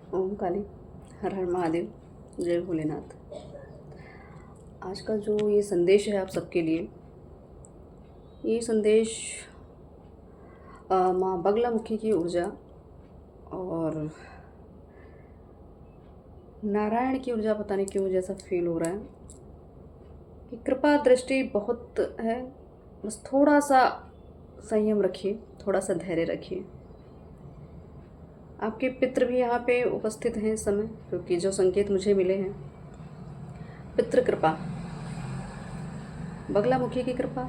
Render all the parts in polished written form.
ओम काली, हर हर महादेव, जय भोलेनाथ। आज का जो ये संदेश है आप सबके लिए, ये संदेश माँ बगलामुखी की ऊर्जा और नारायण की ऊर्जा, पता नहीं क्यों मुझे ऐसा फील हो रहा है कि कृपा दृष्टि बहुत है। बस थोड़ा सा संयम रखिए, थोड़ा सा धैर्य रखिए। आपके पितृ भी यहाँ पे उपस्थित हैं इस समय, क्योंकि जो संकेत मुझे मिले हैं, पितृ कृपा, बगलामुखी की कृपा,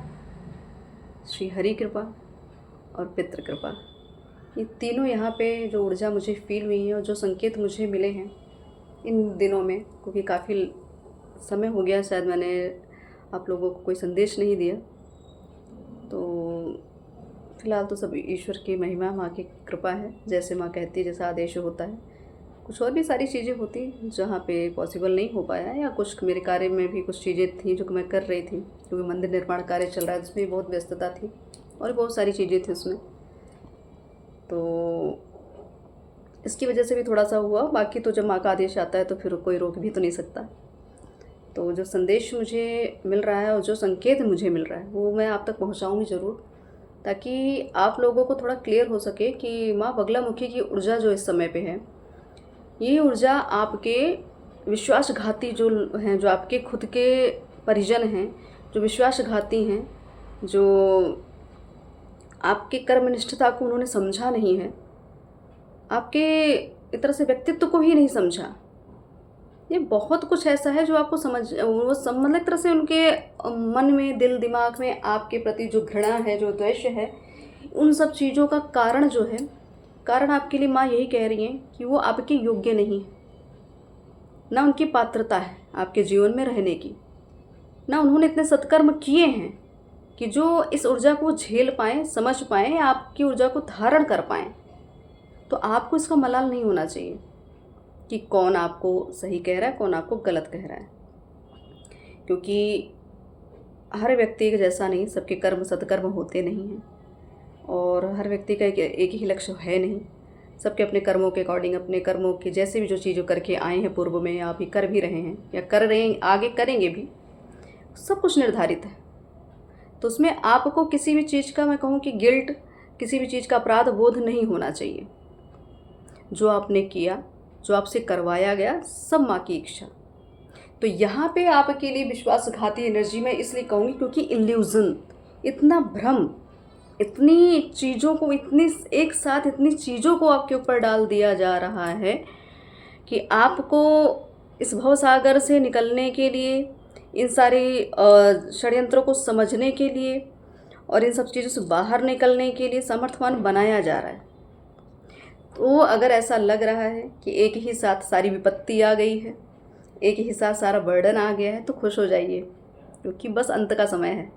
श्री हरि कृपा और पितृ कृपा, ये तीनों यहाँ पे जो ऊर्जा मुझे फील हुई है और जो संकेत मुझे मिले हैं इन दिनों में, क्योंकि काफ़ी समय हो गया शायद मैंने आप लोगों को कोई संदेश नहीं दिया, तो फ़िलहाल तो सब ईश्वर की महिमा, माँ की कृपा है। जैसे माँ कहती है, जैसा आदेश होता है। कुछ और भी सारी चीज़ें होती जहाँ पे पॉसिबल नहीं हो पाया, या कुछ मेरे कार्य में भी कुछ चीज़ें थी जो कि मैं कर रही थी, क्योंकि मंदिर निर्माण कार्य चल रहा है, उसमें भी बहुत व्यस्तता थी और बहुत सारी चीज़ें थी उसमें, तो इसकी वजह से भी थोड़ा सा हुआ। बाकी तो जब माँ का आदेश आता है तो फिर कोई रोक भी तो नहीं सकता। तो जो संदेश मुझे मिल रहा है और जो संकेत मुझे मिल रहा है वो मैं आप तक पहुँचाऊँगी ज़रूर, ताकि आप लोगों को थोड़ा क्लियर हो सके कि माँ बगलामुखी की ऊर्जा जो इस समय पे है, ये ऊर्जा आपके विश्वासघाती जो हैं, जो आपके खुद के परिजन हैं, जो विश्वासघाती हैं, जो आपके कर्मनिष्ठता को उन्होंने समझा नहीं है, आपके एक तरह से व्यक्तित्व को ही नहीं समझा, ये बहुत कुछ ऐसा है जो आपको मतलब एक तरह से उनके मन में, दिल दिमाग में आपके प्रति जो घृणा है, जो द्वेष है, उन सब चीज़ों का कारण जो है, कारण आपके लिए माँ यही कह रही हैं कि वो आपके योग्य नहीं है। ना उनकी पात्रता है आपके जीवन में रहने की, ना उन्होंने इतने सत्कर्म किए हैं कि जो इस ऊर्जा को झेल पाएँ, समझ पाएँ, आपकी ऊर्जा को धारण कर पाएँ। तो आपको इसका मलाल नहीं होना चाहिए कि कौन आपको सही कह रहा है, कौन आपको गलत कह रहा है, क्योंकि हर व्यक्ति एक जैसा नहीं, सबके कर्म सत्कर्म होते नहीं हैं और हर व्यक्ति का एक ही लक्ष्य है नहीं। सबके अपने कर्मों के अकॉर्डिंग, अपने कर्मों के जैसे भी जो चीज़ें करके आए हैं पूर्व में, या अभी कर भी रहे हैं या कर रहे हैं, आगे करेंगे भी, सब कुछ निर्धारित है। तो उसमें आपको किसी भी चीज़ का, मैं कहूँ कि गिल्ट, किसी भी चीज़ का अपराध बोध नहीं होना चाहिए। जो आपने किया, जो आपसे करवाया गया, सब माँ की इच्छा। तो यहाँ पे आपके लिए विश्वासघाती एनर्जी मैं इसलिए कहूँगी क्योंकि इल्यूज़न, इतना भ्रम, इतनी चीज़ों को, इतनी एक साथ इतनी चीज़ों को आपके ऊपर डाल दिया जा रहा है कि आपको इस भवसागर से निकलने के लिए, इन सारी षड्यंत्रों को समझने के लिए और इन सब चीज़ों से बाहर निकलने के लिए समर्थवान बनाया जा रहा है। तो अगर ऐसा लग रहा है कि एक ही साथ सारी विपत्ति आ गई है, एक ही साथ सारा बर्डन आ गया है, तो खुश हो जाइए, क्योंकि बस अंत का समय है।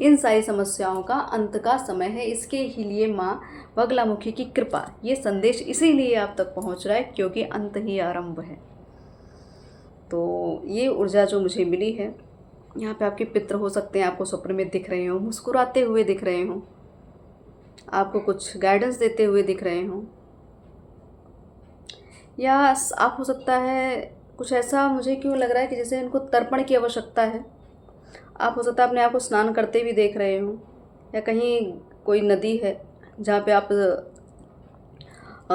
इन सारी समस्याओं का अंत का समय है। इसके ही लिए माँ बगलामुखी की कृपा, ये संदेश इसीलिए आप तक पहुँच रहा है क्योंकि अंत ही आरंभ है। तो ये ऊर्जा जो मुझे मिली है, यहाँ पे आपके पितृ हो सकते हैं, आपको स्वप्न में दिख रहे हों, मुस्कुराते हुए दिख रहे हों, आपको कुछ गाइडेंस देते हुए दिख रहे हों, या आप हो सकता है कुछ ऐसा, मुझे क्यों लग रहा है कि जैसे इनको तर्पण की आवश्यकता है। आप हो सकता है अपने आप को स्नान करते भी देख रहे हो, या कहीं कोई नदी है जहाँ पे आप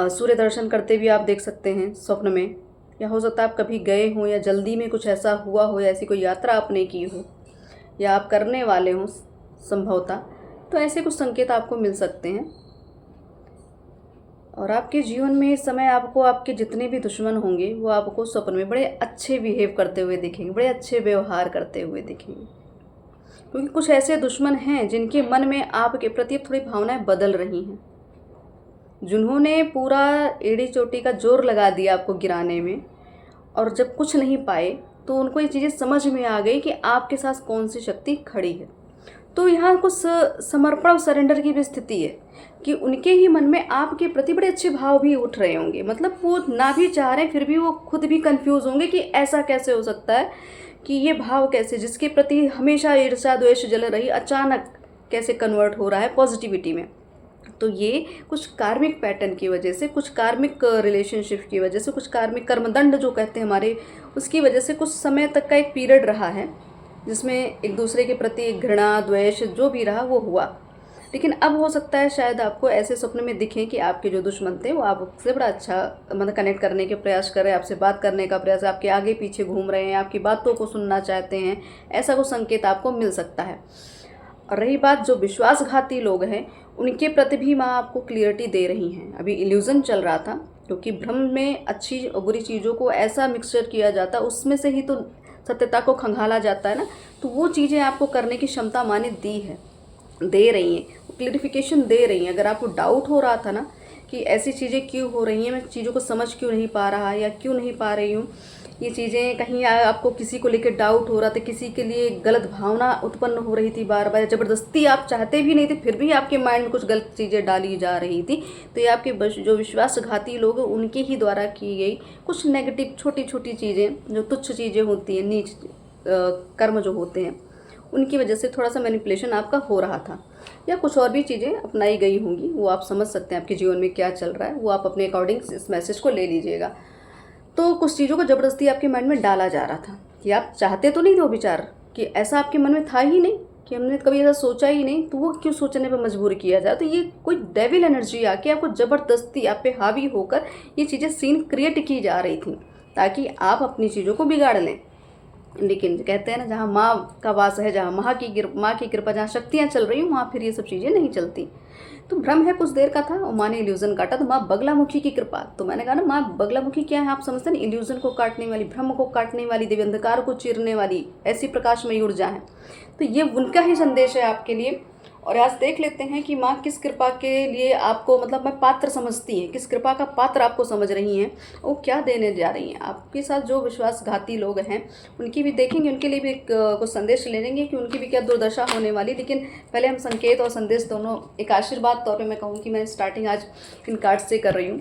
सूर्य दर्शन करते भी आप देख सकते हैं स्वप्न में, या हो सकता है आप कभी गए हो, या जल्दी में कुछ ऐसा हुआ हो, या ऐसी कोई यात्रा आपने की हो, या आप करने वाले हों संभवतः। तो ऐसे कुछ संकेत आपको मिल सकते हैं। और आपके जीवन में इस समय आपको, आपके जितने भी दुश्मन होंगे वो आपको स्वप्न में बड़े अच्छे बिहेव करते हुए दिखेंगे, बड़े अच्छे व्यवहार करते हुए दिखेंगे, क्योंकि कुछ ऐसे दुश्मन हैं जिनके मन में आपके प्रति थोड़ी भावनाएं बदल रही हैं, जिन्होंने पूरा एड़ी चोटी का जोर लगा दिया आपको गिराने में, और जब कुछ नहीं पाए तो उनको ये चीज़ें समझ में आ गई कि आपके साथ कौन सी शक्ति खड़ी है। तो यहाँ कुछ समर्पण और सरेंडर की भी स्थिति है कि उनके ही मन में आपके प्रति बड़े अच्छे भाव भी उठ रहे होंगे। मतलब वो ना भी चाह रहे फिर भी वो खुद भी कंफ्यूज होंगे कि ऐसा कैसे हो सकता है, कि ये भाव कैसे, जिसके प्रति हमेशा ईर्ष्या द्वेष जल रही, अचानक कैसे कन्वर्ट हो रहा है पॉजिटिविटी में। तो ये कुछ कार्मिक पैटर्न की वजह से, कुछ कार्मिक रिलेशनशिप की वजह से, कुछ कार्मिक कर्मदंड जो कहते हैं हमारे, उसकी वजह से कुछ समय तक का एक पीरियड रहा है जिसमें एक दूसरे के प्रति घृणा, द्वेष जो भी रहा वो हुआ। लेकिन अब हो सकता है शायद आपको ऐसे सपने में दिखें कि आपके जो दुश्मन थे वो आपसे बड़ा अच्छा मतलब कनेक्ट करने के प्रयास कर रहे हैं, आपसे बात करने का प्रयास, आपके आगे पीछे घूम रहे हैं, आपकी बातों को सुनना चाहते हैं, ऐसा कुछ संकेत आपको मिल सकता है। और रही बात जो विश्वासघाती लोग हैं, उनके प्रति भी माँ आपको क्लियरिटी दे रही हैं। अभी इल्यूज़न चल रहा था, क्योंकि भ्रम में अच्छी और बुरी चीज़ों को ऐसा मिक्सचर किया जाता है, उसमें से ही तो सत्यता को खंगाला जाता है ना। तो वो चीज़ें आपको करने की क्षमता माँ ने दी है, दे रही हैं, क्लियरिफिकेशन दे रही हैं। अगर आपको डाउट हो रहा था ना कि ऐसी चीज़ें क्यों हो रही हैं, मैं चीज़ों को समझ क्यों नहीं पा रहा या क्यों नहीं पा रही हूँ, ये चीज़ें कहीं आपको किसी को लेकर डाउट हो रहा था, किसी के लिए गलत भावना उत्पन्न हो रही थी बार बार, ज़बरदस्ती आप चाहते भी नहीं थे फिर भी आपके माइंड में कुछ गलत चीज़ें डाली जा रही थी, तो ये आपके जो विश्वासघाती लोग हैं उनके ही द्वारा की गई कुछ नेगेटिव छोटी छोटी चीज़ें, जो तुच्छ चीज़ें होती हैं, नीच कर्म जो होते हैं, उनकी वजह से थोड़ा सा मैनिपुलेशन आपका हो रहा था, या कुछ और भी चीज़ें अपनाई गई होंगी। वो आप समझ सकते हैं आपके जीवन में क्या चल रहा है, वो आप अपने अकॉर्डिंग इस मैसेज को ले लीजिएगा। तो कुछ चीज़ों को ज़बरदस्ती आपके मन में डाला जा रहा था कि आप चाहते तो नहीं थे वो विचार, कि ऐसा आपके मन में था ही नहीं, कि हमने कभी ऐसा सोचा ही नहीं, तो वो क्यों सोचने पर मजबूर किया जाए। तो ये कोई डेविल एनर्जी आके आपको ज़बरदस्ती आप पे हावी होकर ये चीज़ें सीन क्रिएट की जा रही थी ताकि आप अपनी चीज़ों को बिगाड़ लें। लेकिन कहते हैं ना, जहाँ माँ का वास है, जहाँ माँ की कृपा, जहाँ शक्तियाँ चल रही हूँ वहाँ फिर ये सब चीज़ें नहीं चलती। तो भ्रम है कुछ देर का था और माँ ने इल्यूज़न काटा, तो माँ बगलामुखी की कृपा। तो मैंने कहा ना, माँ बगलामुखी क्या है आप समझते हैं, इल्यूज़न को काटने वाली, भ्रम को काटने वाली देवी, अंधकार को चीरने वाली ऐसी प्रकाशमयी ऊर्जा है। तो ये उनका ही संदेश है आपके लिए। और आज देख लेते हैं कि माँ किस कृपा के लिए आपको मतलब मैं पात्र समझती हैं, किस कृपा का पात्र आपको समझ रही हैं, वो क्या देने जा रही हैं आपके साथ। जो विश्वासघाती लोग हैं उनकी भी देखेंगे, उनके लिए भी कुछ संदेश ले लेंगे कि उनकी भी क्या दुर्दशा होने वाली। लेकिन पहले हम संकेत और संदेश दोनों, एक आशीर्वाद तौर पर मैं कहूँ कि मैं स्टार्टिंग आज इन कार्ड से कर रही हूँ,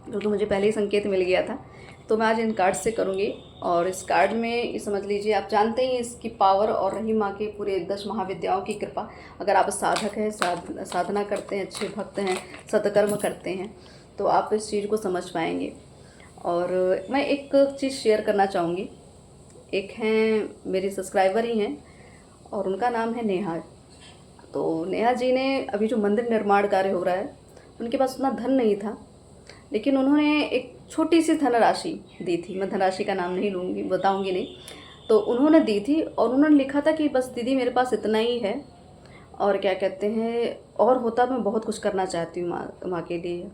क्योंकि मुझे पहले ही संकेत मिल गया था, तो मैं आज इन कार्ड से करूँगी। और इस कार्ड में ये समझ लीजिए, आप जानते ही इसकी पावर, और रही माँ के पूरे 10 महाविद्याओं की कृपा। अगर आप साधक हैं, साधना करते हैं, अच्छे भक्त हैं, सत्कर्म करते हैं, तो आप इस चीज़ को समझ पाएंगे। और मैं एक चीज़ शेयर करना चाहूँगी। एक हैं मेरी सब्सक्राइबर ही हैं और उनका नाम है नेहा। तो नेहा जी ने अभी जो मंदिर निर्माण कार्य हो रहा है, उनके पास उतना धन नहीं था, लेकिन उन्होंने एक छोटी सी धनराशि दी थी। मैं धनराशि का नाम नहीं लूँगी, बताऊँगी नहीं। तो उन्होंने दी थी और उन्होंने लिखा था कि बस दीदी मेरे पास इतना ही है, और क्या कहते हैं, और होता मैं बहुत कुछ करना चाहती हूँ माँ के लिए,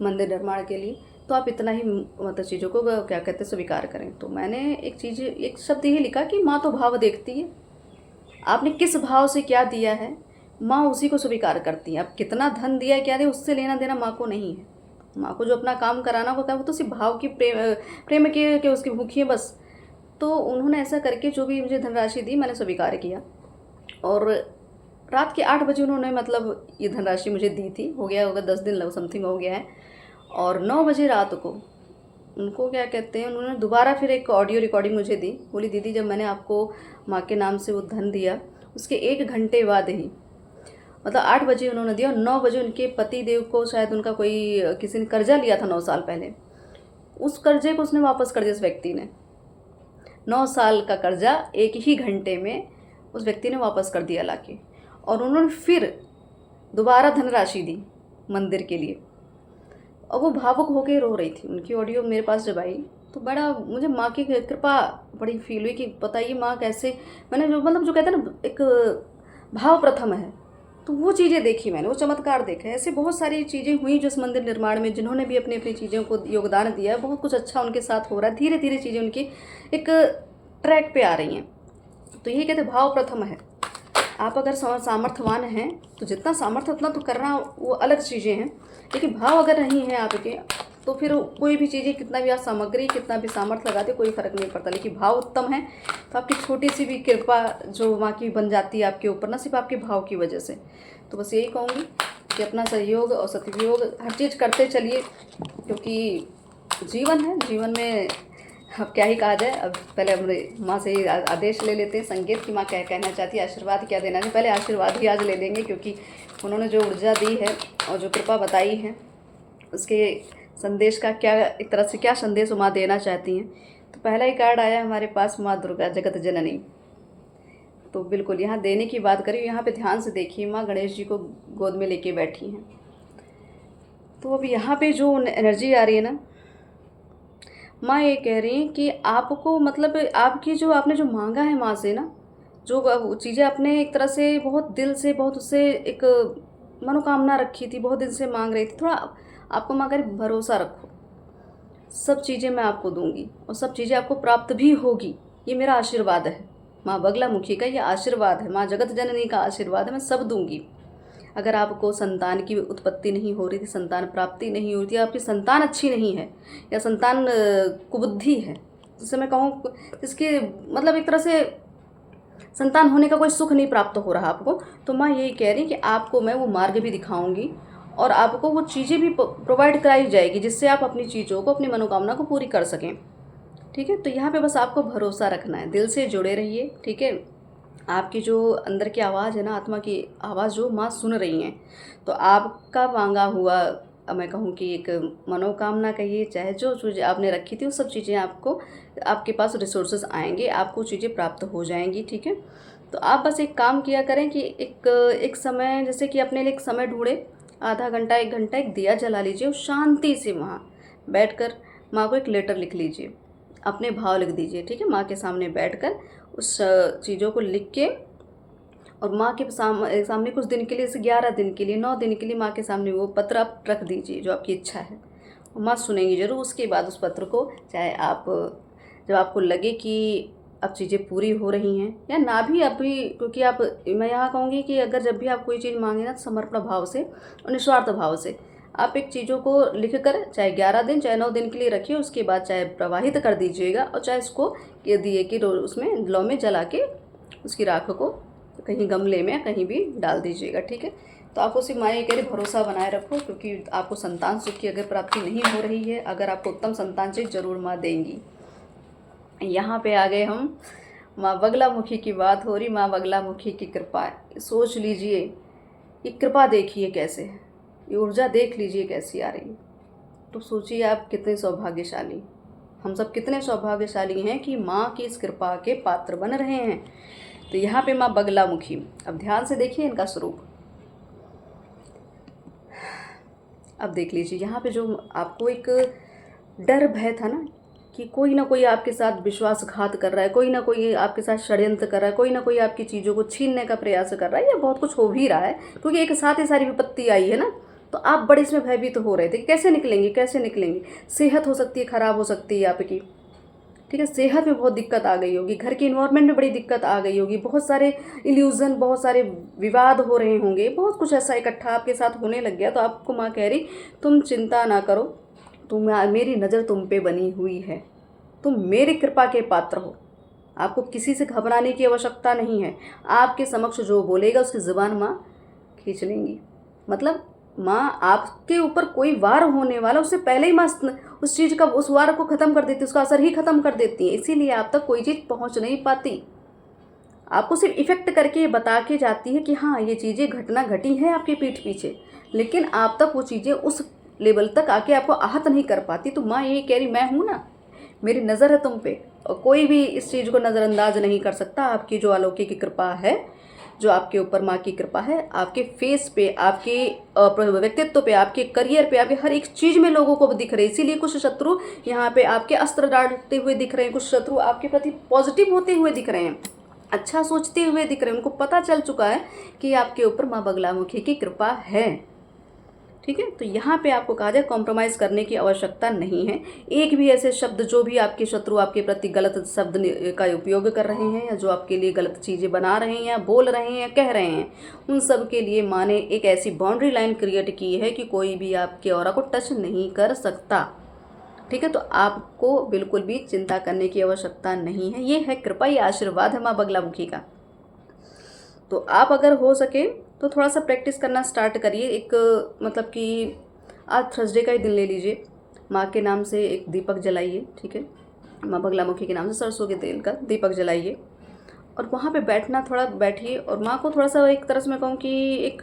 मंदिर निर्माण के लिए, तो आप इतना ही मतलब चीज़ों को क्या कहते हैं स्वीकार करें। तो मैंने एक शब्द ये लिखा कि माँ तो भाव देखती है, आपने किस भाव से क्या दिया है माँ उसी को स्वीकार करती है। आप कितना धन दिया क्या दिया, उससे लेना देना माँ को नहीं है। माँ को जो अपना काम कराना होता है वो तो सिर्फ भाव की प्रेम के उसकी भूखी है बस। तो उन्होंने ऐसा करके जो भी मुझे धनराशि दी मैंने स्वीकार किया, और रात के 8 बजे उन्होंने मतलब ये धनराशि मुझे दी थी। हो गया होगा 10 दिन समथिंग हो गया है। और 9 बजे रात को उनको क्या कहते हैं, उन्होंने दोबारा फिर एक ऑडियो रिकॉर्डिंग मुझे दी। बोली दीदी जब मैंने आपको माँ के नाम से वो धन दिया, उसके 1 घंटे बाद ही, मतलब 8 बजे उन्होंने दिया और 9 बजे उनके पति देव को शायद उनका कोई किसी ने कर्जा लिया था 9 साल पहले, उस कर्जे को उसने वापस कर दिया। उस व्यक्ति ने 9 साल का कर्जा 1 ही घंटे में उस व्यक्ति ने वापस कर दिया लाके। और उन्होंने फिर दोबारा धनराशि दी मंदिर के लिए, और वो भावुक होकर रो रही थी। उनकी ऑडियो मेरे पास जब आई तो बड़ा मुझे माँ की कृपा बड़ी फील हुई कि बताइए माँ कैसे, मैंने जो मतलब जो कहते हैं ना एक भाव प्रथम है, तो वो चीज़ें देखी मैंने, वो चमत्कार देखा। ऐसे बहुत सारी चीज़ें हुई जो इस मंदिर निर्माण में, जिन्होंने भी अपनी अपनी चीज़ों को योगदान दिया है, बहुत कुछ अच्छा उनके साथ हो रहा है। धीरे धीरे चीज़ें उनकी एक ट्रैक पे आ रही हैं। तो यही कहते भाव प्रथम है। आप अगर सामर्थ्यवान हैं तो जितना सामर्थ्य उतना तो करना वो अलग चीज़ें हैं, लेकिन भाव अगर नहीं है आपके तो फिर कोई भी चीज़ें, कितना भी आप सामग्री, कितना भी सामर्थ्य लगाते कोई फ़र्क नहीं पड़ता। लेकिन भाव उत्तम है तो आपकी छोटी सी भी कृपा जो माँ की बन जाती है आपके ऊपर, ना सिर्फ आपके भाव की वजह से। तो बस यही कहूँगी कि अपना सहयोग और सदुपयोग हर चीज़ करते चलिए, क्योंकि जीवन है, जीवन में अब क्या ही कहा जाए। अब पहले हम माँ से ही आदेश ले लेते हैं, संकेत की माँ क्या कहना चाहती है, आशीर्वाद क्या देना है। पहले आशीर्वाद ही आज ले लेंगे, क्योंकि उन्होंने जो ऊर्जा दी है और जो कृपा बताई है, उसके संदेश का क्या, एक तरह से क्या संदेश माँ देना चाहती हैं। तो पहला ही कार्ड आया हमारे पास, माँ दुर्गा जगत जननी। तो बिल्कुल यहाँ देने की बात करी, यहाँ पे ध्यान से देखिए, माँ गणेश जी को गोद में लेके बैठी हैं। तो अब यहाँ पे जो एनर्जी आ रही है ना, माँ ये कह रही हैं कि आपको मतलब आपकी जो आपने जो मांगा है माँ से ना, जो चीज़ें आपने एक तरह से बहुत दिल से, बहुत उससे एक मनोकामना रखी थी, बहुत दिन से मांग रही थी, थोड़ा आपको माँ कह रही भरोसा रखो, सब चीज़ें मैं आपको दूंगी और सब चीज़ें आपको प्राप्त भी होगी। ये मेरा आशीर्वाद है, माँ बगलामुखी का ये आशीर्वाद है, माँ जगत जननी का आशीर्वाद है, मैं सब दूंगी। अगर आपको संतान की उत्पत्ति नहीं हो रही थी, संतान प्राप्ति नहीं हो रही थी, आपकी संतान अच्छी नहीं है या संतान कुबुद्धि है, जिसे मैं कहूँ जिसकी मतलब एक तरह से संतान होने का कोई सुख नहीं प्राप्त हो रहा आपको, तो माँ यही कह रही कि आपको मैं वो मार्ग भी दिखाऊंगी और आपको वो चीज़ें भी प्रोवाइड कराई जाएगी जिससे आप अपनी चीज़ों को, अपनी मनोकामना को पूरी कर सकें। ठीक है, तो यहाँ पे बस आपको भरोसा रखना है, दिल से जुड़े रहिए। ठीक है, आपकी जो अंदर की आवाज़ है ना, आत्मा की आवाज़ जो माँ सुन रही हैं, तो आपका मांगा हुआ, मैं कहूँ कि एक मनोकामना कहिए, चाहे जो चीज़ें आपने रखी थी वो सब चीज़ें आपको, आपके पास रिसोर्सेज आएंगे, आपको चीज़ें प्राप्त हो जाएंगी। ठीक है, तो आप बस एक काम किया करें कि एक समय, जैसे कि अपने लिए एक समय ढूंढे, आधा घंटा 1 घंटा एक दिया जला लीजिए और शांति से वहाँ बैठकर माँ को एक लेटर लिख लीजिए, अपने भाव लिख दीजिए। ठीक है, माँ के सामने बैठकर उस चीज़ों को लिख के, और माँ के सामने कुछ दिन के लिए, जैसे 11 दिन के लिए, 9 दिन के लिए माँ के सामने वो पत्र आप रख दीजिए जो आपकी इच्छा है, माँ सुनेंगी ज़रूर। उसके बाद उस पत्र को, चाहे आप जब आपको लगे कि अब चीज़ें पूरी हो रही हैं या ना भी अभी, क्योंकि आप, मैं यहाँ कहूँगी कि अगर जब भी आप कोई चीज़ मांगे ना, समर्पण भाव से और निस्वार्थ भाव से आप एक चीज़ों को लिख कर, चाहे 11 दिन चाहे 9 दिन के लिए रखिए, उसके बाद चाहे प्रवाहित कर दीजिएगा और चाहे उसको दिए कि उसमें लौ में जला के उसकी राख को कहीं गमले में कहीं भी डाल दीजिएगा। ठीक है, तो आपको सिर्फ माँ ये कह रही भरोसा बनाए रखो, क्योंकि आपको संतान सुख की अगर प्राप्ति नहीं हो रही है, अगर आपको उत्तम संतान चाहिए, ज़रूर माँ देंगी। यहाँ पे आ गए हम, माँ बगलामुखी की बात हो रही, माँ बगलामुखी की कृपा। सोच लीजिए, ये कृपा देखिए कैसे है, ये ऊर्जा देख लीजिए कैसी आ रही है। तो सोचिए आप कितने सौभाग्यशाली, हम सब कितने सौभाग्यशाली हैं कि माँ की इस कृपा के पात्र बन रहे हैं। तो यहाँ पे माँ बगलामुखी, अब ध्यान से देखिए इनका स्वरूप। अब देख लीजिए यहाँ पे जो आपको एक डर भय था ना कि कोई ना कोई आपके साथ विश्वासघात कर रहा है, कोई ना कोई आपके साथ षड्यंत्र कर रहा है, कोई ना कोई आपकी चीज़ों को छीनने का प्रयास कर रहा है, या बहुत कुछ हो भी रहा है, क्योंकि एक साथ ही सारी विपत्ति आई है ना, तो आप बड़े इसमें भयभीत तो हो रहे थे, कैसे निकलेंगे कैसे निकलेंगे। सेहत हो सकती है, ख़राब हो सकती है आपकी। ठीक है, सेहत में बहुत दिक्कत आ गई होगी, घर के इन्वायरमेंट में बड़ी दिक्कत आ गई होगी, बहुत सारे इल्यूज़न, बहुत सारे विवाद हो रहे होंगे, बहुत कुछ ऐसा इकट्ठा आपके साथ होने लग गया। तो आपको माँ कह रही तुम चिंता ना करो, मेरी नज़र तुम पे बनी हुई है, तुम मेरी कृपा के पात्र हो, आपको किसी से घबराने की आवश्यकता नहीं है। आपके समक्ष जो बोलेगा उसकी ज़ुबान माँ खींच लेंगी, मतलब माँ आपके ऊपर कोई वार होने वाला उससे पहले ही माँ उस चीज़ का, उस वार को ख़त्म कर देती है, उसका असर ही ख़त्म कर देती है। इसीलिए आप तक कोई चीज़ पहुँच नहीं पाती, आपको सिर्फ इफ़ेक्ट करके ये बता के जाती है कि हाँ ये चीज़ें घटना घटी है आपके पीठ पीछे, लेकिन आप तक वो चीज़ें उस लेवल तक आके आपको आहत नहीं कर पाती। तो माँ ये कह रही मैं हूँ ना, मेरी नज़र है तुम पे, और कोई भी इस चीज़ को नज़रअंदाज नहीं कर सकता। आपकी जो अलौकिक कृपा है, जो आपके ऊपर माँ की कृपा है, आपके फेस पे, आपके व्यक्तित्व पे, आपके करियर पे, आपके हर एक चीज़ में लोगों को दिख रहे हैं। इसीलिए कुछ शत्रु यहाँ पे आपके अस्त्र डालते हुए दिख रहे हैं, कुछ शत्रु आपके प्रति पॉजिटिव होते हुए दिख रहे हैं, अच्छा सोचते हुए दिख रहे हैं। उनको पता चल चुका है कि आपके ऊपर माँ बगलामुखी की कृपा है। ठीक है, तो यहाँ पे आपको कहा जाए कॉम्प्रोमाइज़ करने की आवश्यकता नहीं है। एक भी ऐसे शब्द जो भी आपके शत्रु आपके प्रति गलत शब्द का उपयोग कर रहे हैं, या जो आपके लिए गलत चीज़ें बना रहे हैं, या बोल रहे हैं, या कह रहे हैं, उन सब के लिए माँ ने एक ऐसी बाउंड्री लाइन क्रिएट की है कि कोई भी आपके ऑरा को टच नहीं कर सकता। ठीक है, तो आपको बिल्कुल भी चिंता करने की आवश्यकता नहीं है। ये है कृपा, ये आशीर्वाद है माँ बगलामुखी का। तो आप अगर हो सके तो थोड़ा सा प्रैक्टिस करना स्टार्ट करिए। एक मतलब कि आज थर्सडे का ही दिन ले लीजिए, माँ के नाम से एक दीपक जलाइए। ठीक है, माँ बगलामुखी के नाम से सरसों के तेल का दीपक जलाइए, और वहाँ पे बैठना, थोड़ा बैठिए और माँ को थोड़ा सा, एक तरह से मैं कहूँ कि एक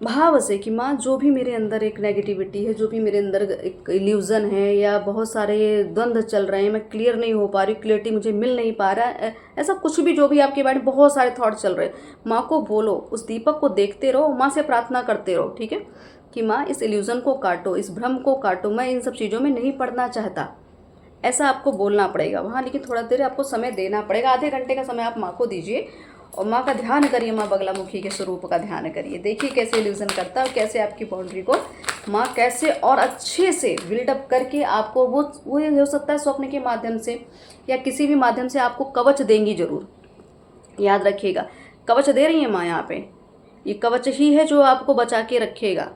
भाव से कि माँ जो भी मेरे अंदर एक नेगेटिविटी है, जो भी मेरे अंदर एक इल्यूज़न है या बहुत सारे द्वंद्व चल रहे हैं, मैं क्लियर नहीं हो पा रही, क्लियरिटी मुझे मिल नहीं पा रहा है, ऐसा कुछ भी जो भी आपके बारे में बहुत सारे थॉट चल रहे हैं, माँ को बोलो, उस दीपक को देखते रहो, माँ से प्रार्थना करते रहो, ठीक है, कि माँ इस इल्यूज़न को काटो, इस भ्रम को काटो, मैं इन सब चीज़ों में नहीं पड़ना चाहता। ऐसा आपको बोलना पड़ेगा वहाँ, लेकिन थोड़ा देर आपको समय देना पड़ेगा, आधे घंटे का समय आप माँ को दीजिए और माँ का ध्यान करिए, माँ बगलामुखी के स्वरूप का ध्यान करिए, देखिए कैसे इल्यूजन करता है और कैसे आपकी बाउंड्री को माँ कैसे और अच्छे से बिल्डअप करके आपको वो ये हो सकता है स्वप्न के माध्यम से या किसी भी माध्यम से आपको कवच देंगी जरूर, याद रखिएगा। कवच दे रही है माँ यहाँ पे, ये कवच ही है जो आपको बचा के रखेगा।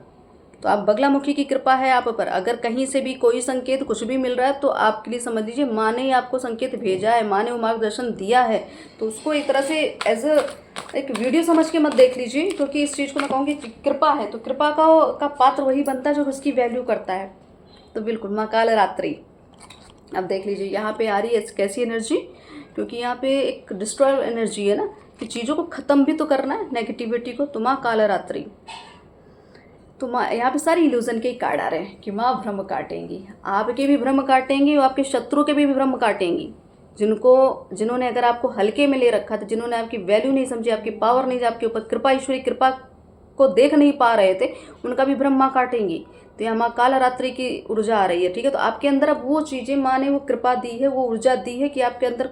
तो आप बगलामुखी की कृपा है आप पर, अगर कहीं से भी कोई संकेत कुछ भी मिल रहा है तो आपके लिए समझ लीजिए माँ ने ही आपको संकेत भेजा है, माँ ने वो मार्गदर्शन दिया है, तो उसको एक तरह से एज एक वीडियो समझ के मत देख लीजिए, क्योंकि इस चीज़ को मैं कहूँगी कृपा है, तो कृपा का पात्र वही बनता है जो उसकी वैल्यू करता है। तो बिल्कुल माँ काल रात्रि, अब देख लीजिए यहाँ पे आ रही है कैसी एनर्जी, क्योंकि यहाँ पे एक डिस्ट्रॉय एनर्जी है ना, कि चीज़ों को ख़त्म भी तो करना है नेगेटिविटी को, तो माँ काल रात्रि, तो माँ यहाँ पे सारी इल्यूजन के ही कार्ड आ रहे हैं कि माँ भ्रम काटेंगी, आपके भी भ्रम काटेंगी और आपके शत्रु के भी भ्रम काटेंगी, जिन्होंने अगर आपको हल्के में ले रखा था, जिन्होंने आपकी वैल्यू नहीं समझी, आपकी पावर नहीं, आपके ऊपर कृपा, ईश्वरी कृपा को देख नहीं पा रहे थे, उनका भी भ्रम माँ काटेंगी। तो यहाँ माँ काल रात्रि की ऊर्जा आ रही है, ठीक है। तो आपके अंदर अब वो चीज़ें माँ ने वो कृपा दी है, वो ऊर्जा दी है कि आपके अंदर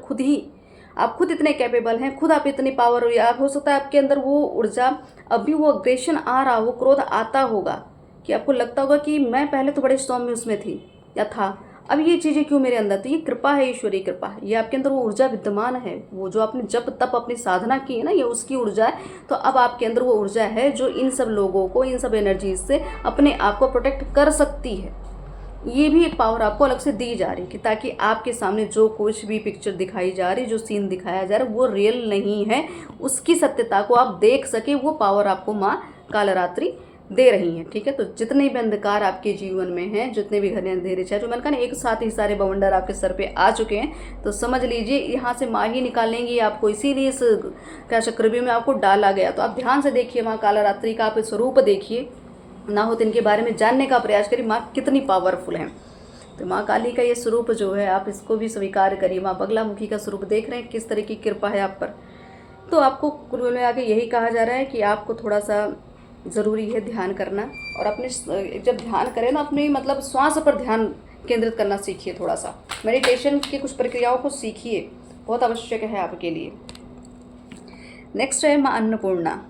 आप खुद इतने कैपेबल हैं, खुद आप इतनी पावर हुई, आप हो सकता है आपके अंदर वो ऊर्जा अभी वो अग्रेशन आ रहा, वो क्रोध आता होगा कि आपको लगता होगा कि मैं पहले तो बड़े स्टॉर्म में उसमें थी या था, अब ये चीज़ें क्यों मेरे अंदर। तो ये कृपा है, ईश्वरीय कृपा है, ये आपके अंदर वो ऊर्जा विद्यमान है, वो जो आपने जब तब अपनी साधना की है ना, ये उसकी ऊर्जा है। तो अब आपके अंदर वो ऊर्जा है जो इन सब लोगों को, इन सब एनर्जीज से अपने आप को प्रोटेक्ट कर सकती है। ये भी एक पावर आपको अलग से दी जा रही है कि ताकि आपके सामने जो कुछ भी पिक्चर दिखाई जा रही, जो सीन दिखाया जा रहा है वो रियल नहीं है, उसकी सत्यता को आप देख सके, वो पावर आपको माँ कालरात्रि दे रही हैं, ठीक है। तो जितने भी अंधकार आपके जीवन में हैं, जितने भी घने अंधेरे चाहे जो मैंने कहा ना, एक साथ ही सारे बवंडर आपके सर पे आ चुके हैं, तो समझ लीजिए यहाँ से माँ ही निकालेंगी आपको, इसीलिए इस क्या चक्रव्यूह में आपको डाला गया। तो आप ध्यान से देखिए, माँ कालरात्रि का आप स्वरूप देखिए, ना हो तो इनके बारे में जानने का प्रयास करिए, माँ कितनी पावरफुल हैं। तो माँ काली का ये स्वरूप जो है आप इसको भी स्वीकार करिए। माँ बगलामुखी का स्वरूप देख रहे हैं किस तरह की कृपा है आप पर। तो आपको कुल में आगे यही कहा जा रहा है कि आपको थोड़ा सा ज़रूरी है ध्यान करना, और अपने जब ध्यान करें ना अपने मतलब श्वास पर ध्यान केंद्रित करना सीखिए, थोड़ा सा मेडिटेशन की कुछ प्रक्रियाओं को सीखिए, बहुत आवश्यक है आपके लिए। नेक्स्ट है माँ अन्नपूर्णा।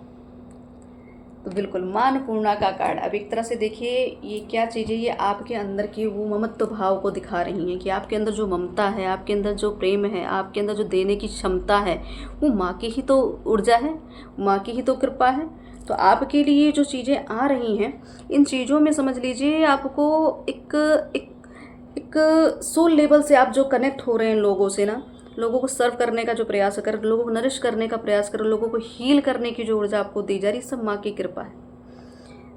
तो बिल्कुल माँ अन्नपूर्णा का कार्ड, अब एक तरह से देखिए ये क्या चीज़ है, ये आपके अंदर की वो ममत्व भाव को दिखा रही हैं कि आपके अंदर जो ममता है, आपके अंदर जो प्रेम है, आपके अंदर जो देने की क्षमता है, वो माँ की ही तो ऊर्जा है, माँ की ही तो कृपा है। तो आपके लिए जो चीज़ें आ रही हैं, इन चीज़ों में समझ लीजिए आपको एक एक एक सोल लेवल से आप जो कनेक्ट हो रहे हैं लोगों से ना, लोगों को सर्व करने का जो प्रयास कर, लोगों को नरिश करने का प्रयास कर, लोगों को हील करने की जो ऊर्जा आपको दी जा रही, सब माँ की कृपा है।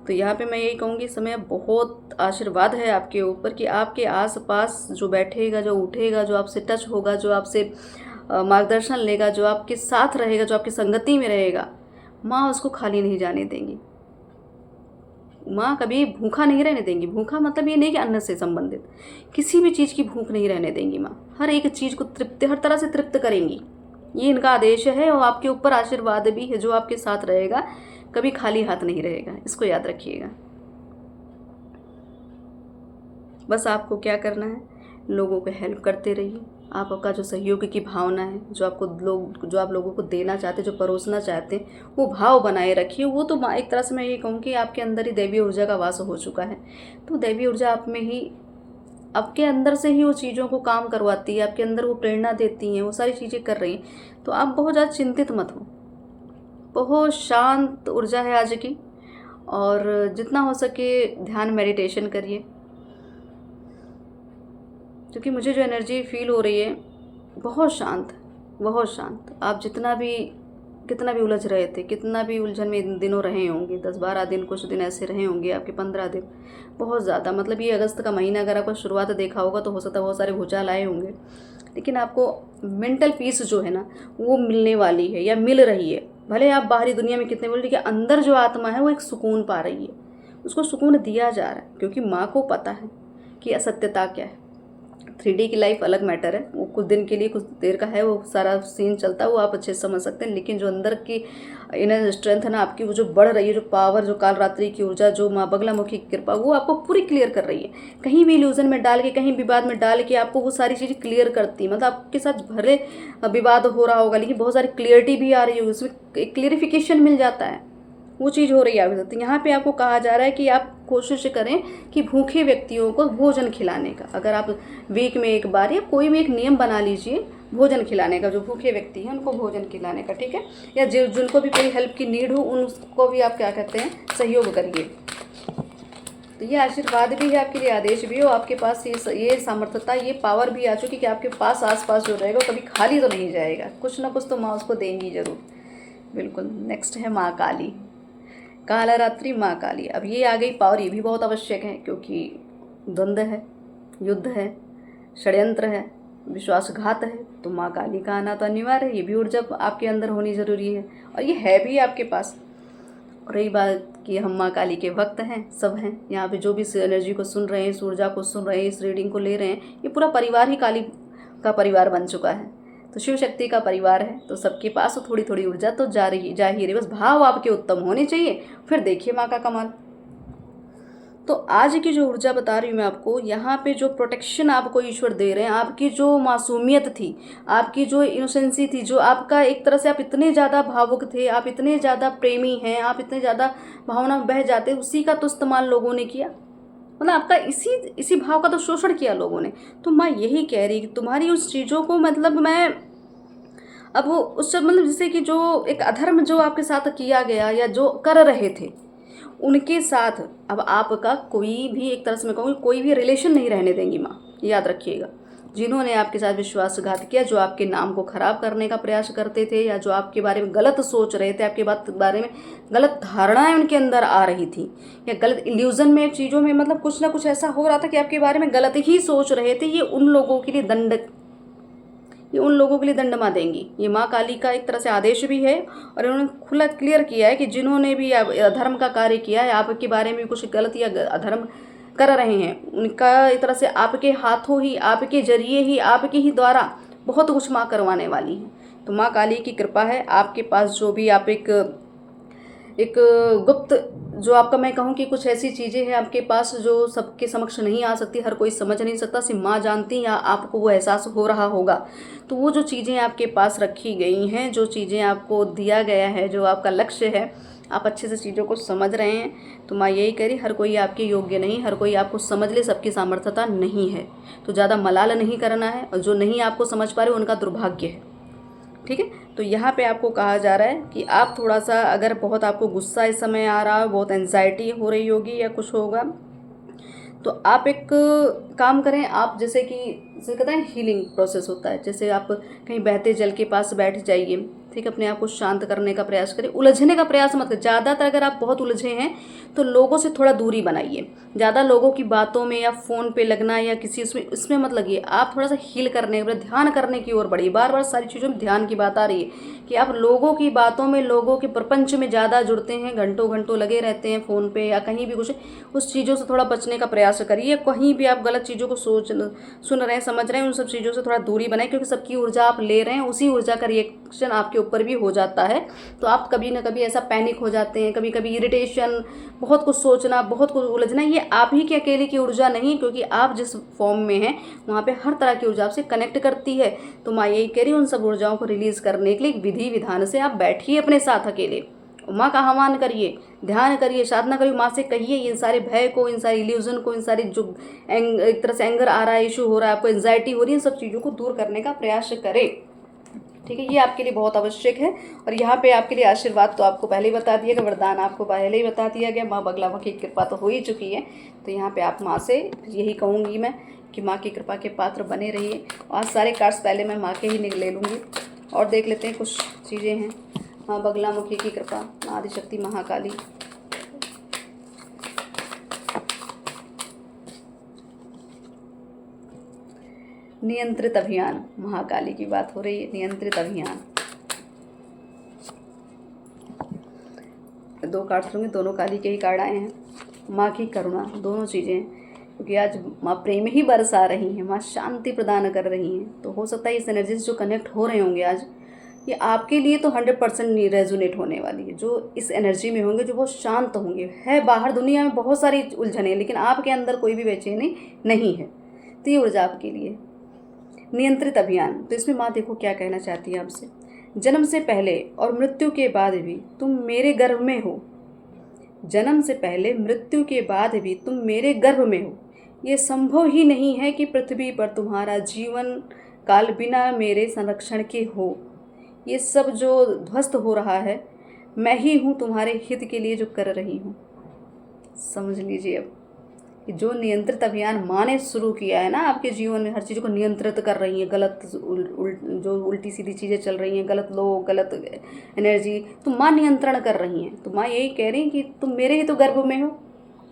तो यहाँ पे मैं यही कहूँगी समय बहुत आशीर्वाद है आपके ऊपर कि आपके आसपास जो बैठेगा, जो उठेगा, जो आपसे टच होगा, जो आपसे मार्गदर्शन लेगा, जो आपके साथ रहेगा, जो आपकी संगति में रहेगा, माँ उसको खाली नहीं जाने देंगी। माँ कभी भूखा नहीं रहने देंगी। भूखा मतलब ये नहीं कि अन्न से संबंधित, किसी भी चीज़ की भूख नहीं रहने देंगी माँ, हर एक चीज़ को तृप्त, हर तरह से तृप्त करेंगी, ये इनका आदेश है। और आपके ऊपर आशीर्वाद भी है, जो आपके साथ रहेगा कभी खाली हाथ नहीं रहेगा, इसको याद रखिएगा। बस आपको क्या करना है, लोगों को हेल्प करते रहिए। आपका जो सहयोग की भावना है, जो आप लोगों को देना चाहते, जो परोसना चाहते हैं, वो भाव बनाए रखिए। वो तो एक तरह से मैं ये कहूँ कि आपके अंदर ही दैवीय ऊर्जा का वास हो चुका है। तो दैवीय ऊर्जा आप में ही, आपके अंदर से ही वो चीज़ों को काम करवाती है, आपके अंदर वो प्रेरणा देती हैं, वो सारी चीज़ें कर रही हैं। तो आप बहुत ज़्यादा चिंतित मत हो, बहुत शांत ऊर्जा है आज की, और जितना हो सके ध्यान मेडिटेशन करिए, क्योंकि मुझे जो एनर्जी फील हो रही है बहुत शांत, बहुत शांत। आप कितना भी उलझ रहे थे, कितना भी उलझन में इन दिनों रहे होंगे, 10-12 दिन, कुछ दिन ऐसे रहे होंगे, आपके 15 दिन, बहुत ज़्यादा, मतलब ये अगस्त का महीना अगर आपको शुरुआत देखा होगा तो हो सकता है बहुत सारे भूचाल आए होंगे, लेकिन आपको मेंटल पीस जो है ना वो मिलने वाली है या मिल रही है। भले आप बाहरी दुनिया में कितने बोले, लेकिन अंदर जो आत्मा है वो एक सुकून पा रही है, उसको सुकून दिया जा रहा है, क्योंकि माँ को पता है कि असत्यता क्या है। 3D की लाइफ अलग मैटर है, वो कुछ दिन के लिए कुछ देर का है, वो सारा सीन चलता है, वो आप अच्छे से समझ सकते हैं। लेकिन जो अंदर की इनर स्ट्रेंथ है ना आपकी, वो जो बढ़ रही है, जो पावर, जो काल रात्रि की ऊर्जा, जो माँ बगलामुखी की कृपा, वो आपको पूरी क्लियर कर रही है। कहीं भी इल्यूजन में डाल के, कहीं विवाद में डाल के आपको वो सारी चीज़ें क्लियर करती है। मतलब आपके साथ भले विवाद हो रहा होगा, लेकिन बहुत सारी क्लियरिटी भी आ रही है, उसमें एक क्लियरिफिकेशन मिल जाता है, वो चीज़ हो रही है आपके साथ। तो यहाँ पे आपको कहा जा रहा है कि आप कोशिश करें कि भूखे व्यक्तियों को भोजन खिलाने का। अगर आप वीक में एक बार या कोई भी एक नियम बना लीजिए भोजन खिलाने का, जो भूखे व्यक्ति हैं उनको भोजन खिलाने का, ठीक है। या जिनको भी कोई हेल्प की नीड हो उनको भी आप क्या कहते हैं, सहयोग करिए। तो ये आशीर्वाद भी है आपके लिए, आदेश भी हो आपके पास, ये सामर्थ्यता, ये पावर भी आ चुकी कि आपके पास आसपास जो रहेगा कभी खाली तो नहीं जाएगा, कुछ ना कुछ तो माँ उसको देंगी जरूर। बिल्कुल। नेक्स्ट है माँ काली, कालरात्रि माँ काली। अब ये आ गई पावर, ये भी बहुत आवश्यक है, क्योंकि द्वंद्व है, युद्ध है, षड्यंत्र है, विश्वासघात है, तो माँ काली का आना तो अनिवार्य है। ये भी ऊर्जा आपके अंदर होनी ज़रूरी है, और ये है भी आपके पास। और रही बात कि हम माँ काली के भक्त हैं, सब हैं यहाँ पे, जो भी इस एनर्जी को सुन रहे हैं, इस ऊर्जा को सुन रहे हैं, इस रीडिंग को ले रहे हैं, ये पूरा परिवार ही काली का परिवार बन चुका है। तो शिव शक्ति का परिवार है, तो सबके पास तो थोड़ी थोड़ी ऊर्जा तो जा ही रही, बस भाव आपके उत्तम होने चाहिए, फिर देखिए माँ का कमाल। तो आज की जो ऊर्जा बता रही हूँ मैं आपको, यहाँ पे जो प्रोटेक्शन आपको ईश्वर दे रहे हैं, आपकी जो मासूमियत थी, आपकी जो इनोसेंसी थी, जो आपका एक तरह से आप इतने ज़्यादा भावुक थे, आप इतने ज़्यादा प्रेमी हैं, आप इतने ज़्यादा भावना में बह जाते, उसी का तो इस्तेमाल लोगों ने किया। मतलब आपका इसी भाव का तो शोषण किया लोगों ने। तो मैं यही कह रही कि तुम्हारी उस चीज़ों को, मतलब मैं अब वो उस मतलब जैसे कि जो एक अधर्म जो आपके साथ किया गया या जो कर रहे थे उनके साथ अब आपका कोई भी, एक तरह से मैं कहूँगी, कोई भी रिलेशन नहीं रहने देंगी माँ, याद रखिएगा। जिन्होंने आपके साथ विश्वासघात किया, जो आपके नाम को खराब करने का प्रयास करते थे, या जो आपके बारे में गलत सोच रहे थे, आपके बारे में गलत धारणाएं उनके अंदर आ रही थी, या गलत इल्यूजन में, चीज़ों में, मतलब कुछ ना कुछ ऐसा हो रहा था कि आपके बारे में गलत ही सोच रहे थे, ये उन लोगों के लिए दंडमा देंगी। ये माँ काली का एक तरह से आदेश भी है, और इन्होंने खुला क्लियर किया है कि जिन्होंने भी अधर्म का कार्य किया है, आपके बारे में कुछ गलत या अधर्म कर रहे हैं, उनका एक तरह से आपके हाथों ही, आपके जरिए ही, आपके ही द्वारा बहुत कुछ माँ करवाने वाली है। तो माँ काली की कृपा है आपके पास। जो भी आप एक गुप्त, जो आपका मैं कहूँ कि कुछ ऐसी चीज़ें हैं आपके पास जो सबके समक्ष नहीं आ सकती, हर कोई समझ नहीं सकता, सिर्फ माँ जानती, या आपको वो एहसास हो रहा होगा। तो वो जो चीज़ें आपके पास रखी गई हैं, जो चीज़ें आपको दिया गया है, जो आपका लक्ष्य है, आप अच्छे से चीज़ों को समझ रहे हैं। तो मैं यही कह रही, हर कोई आपके योग्य नहीं, हर कोई आपको समझ ले, सबकी सामर्थ्यता नहीं है। तो ज़्यादा मलाल नहीं करना है, और जो नहीं आपको समझ पा रहे उनका दुर्भाग्य है, ठीक है। तो यहाँ पे आपको कहा जा रहा है कि आप थोड़ा सा, अगर बहुत आपको गुस्सा इस समय आ रहा है, बहुत एंजाइटी हो रही होगी या कुछ होगा, तो आप एक काम करें। आप जैसे कि जैसे कहते हैं हीलिंग प्रोसेस होता है, जैसे आप कहीं बहते जल के पास बैठ जाइए, ठीक है, अपने आप को शांत करने का प्रयास करें, उलझने का प्रयास मत करें। ज़्यादातर अगर आप बहुत उलझे हैं तो लोगों से थोड़ा दूरी बनाइए, ज़्यादा लोगों की बातों में या फ़ोन पे लगना या किसी इसमें मत लगिए। आप थोड़ा सा हील करने, ध्यान करने की ओर बढ़िए। बार बार सारी चीज़ों में ध्यान की बात आ रही है कि आप लोगों की बातों में, लोगों के प्रपंच में ज़्यादा जुड़ते हैं, घंटों घंटों लगे रहते हैं फ़ोन पे या कहीं भी कुछ, उस चीज़ों से थोड़ा बचने का प्रयास करिए। कहीं भी आप गलत चीज़ों को सुन रहे हैं, समझ रहे हैं, उन सब चीज़ों से थोड़ा दूरी बनाएं, क्योंकि सबकी ऊर्जा आप ले रहे हैं, उसी ऊर्जा का रिएक्शन आपके ऊपर भी हो जाता है। तो आप कभी ना कभी ऐसा पैनिक हो जाते हैं, कभी कभी इरिटेशन, बहुत कुछ सोचना, बहुत कुछ उलझना, ये आप ही की अकेले की ऊर्जा नहीं, क्योंकि आप जिस फॉर्म में हैं वहाँ पे हर तरह की ऊर्जा आपसे कनेक्ट करती है। तो मैं यही कह रही हूँ, उन सब ऊर्जाओं को रिलीज़ करने के लिए विधि विधान से आप बैठिए अपने साथ अकेले, माँ का आह्वान करिए, ध्यान करिए, साधना करिए, माँ से कहिए इन सारे भय को, इन सारी इल्यूजन को, इन सारी जो एक तरह से एंगर आ रहा है, इशू हो रहा है, आपको एंजाइटी हो रही है, इन सब चीज़ों को दूर करने का प्रयास करें, ठीक है। ये आपके लिए बहुत आवश्यक है। और यहाँ पे आपके लिए आशीर्वाद तो आपको पहले ही बता दिया गया, वरदान आपको पहले ही बता दिया गया, माँ बगलामुखी की कृपा तो हो ही चुकी है। तो यहाँ पे आप माँ से यही कहूँगी मैं कि माँ की कृपा के पात्र बने रहिए। आज सारे कार्ड्स पहले मैं माँ के ही ले लूँगी, और देख लेते हैं कुछ चीज़ें हैं। माँ बगलामुखी की कृपा, आदिशक्ति महाकाली, नियंत्रित अभियान, महाकाली की बात हो रही है, नियंत्रित अभियान, 2 कार्ड्स लूँगी, दोनों काली के ही कार्ड आए हैं। माँ की करुणा, दोनों चीज़ें हैं, क्योंकि आज माँ प्रेम ही बरसा रही हैं, माँ शांति प्रदान कर रही हैं। तो हो सकता है इस एनर्जी से जो कनेक्ट हो रहे होंगे आज, ये आपके लिए तो 100% नहीं रेजोनेट होने वाली है। जो इस एनर्जी में होंगे, जो बहुत शांत होंगे, है बाहर दुनिया में बहुत सारी उलझने, लेकिन आपके अंदर कोई भी बेचैनी नहीं है, तो ये ऊर्जा आपके लिए। नियंत्रित अभियान, तो इसमें माँ देखो क्या कहना चाहती है आपसे। जन्म से पहले और मृत्यु के बाद भी तुम मेरे गर्भ में हो। जन्म से पहले मृत्यु के बाद भी तुम मेरे गर्भ में हो। ये संभव ही नहीं है कि पृथ्वी पर तुम्हारा जीवन काल बिना मेरे संरक्षण के हो। ये सब जो ध्वस्त हो रहा है, मैं ही हूँ तुम्हारे हित के लिए जो कर रही हूँ। समझ लीजिए अब कि जो नियंत्रित अभियान माँ ने शुरू किया है ना आपके जीवन में, हर चीज़ को नियंत्रित कर रही है। गलत जो उल्टी सीधी चीज़ें चल रही हैं, गलत लोग, गलत एनर्जी, तो माँ नियंत्रण कर रही हैं। तो माँ यही कह रही हैं कि तुम मेरे ही तो गर्भ में हो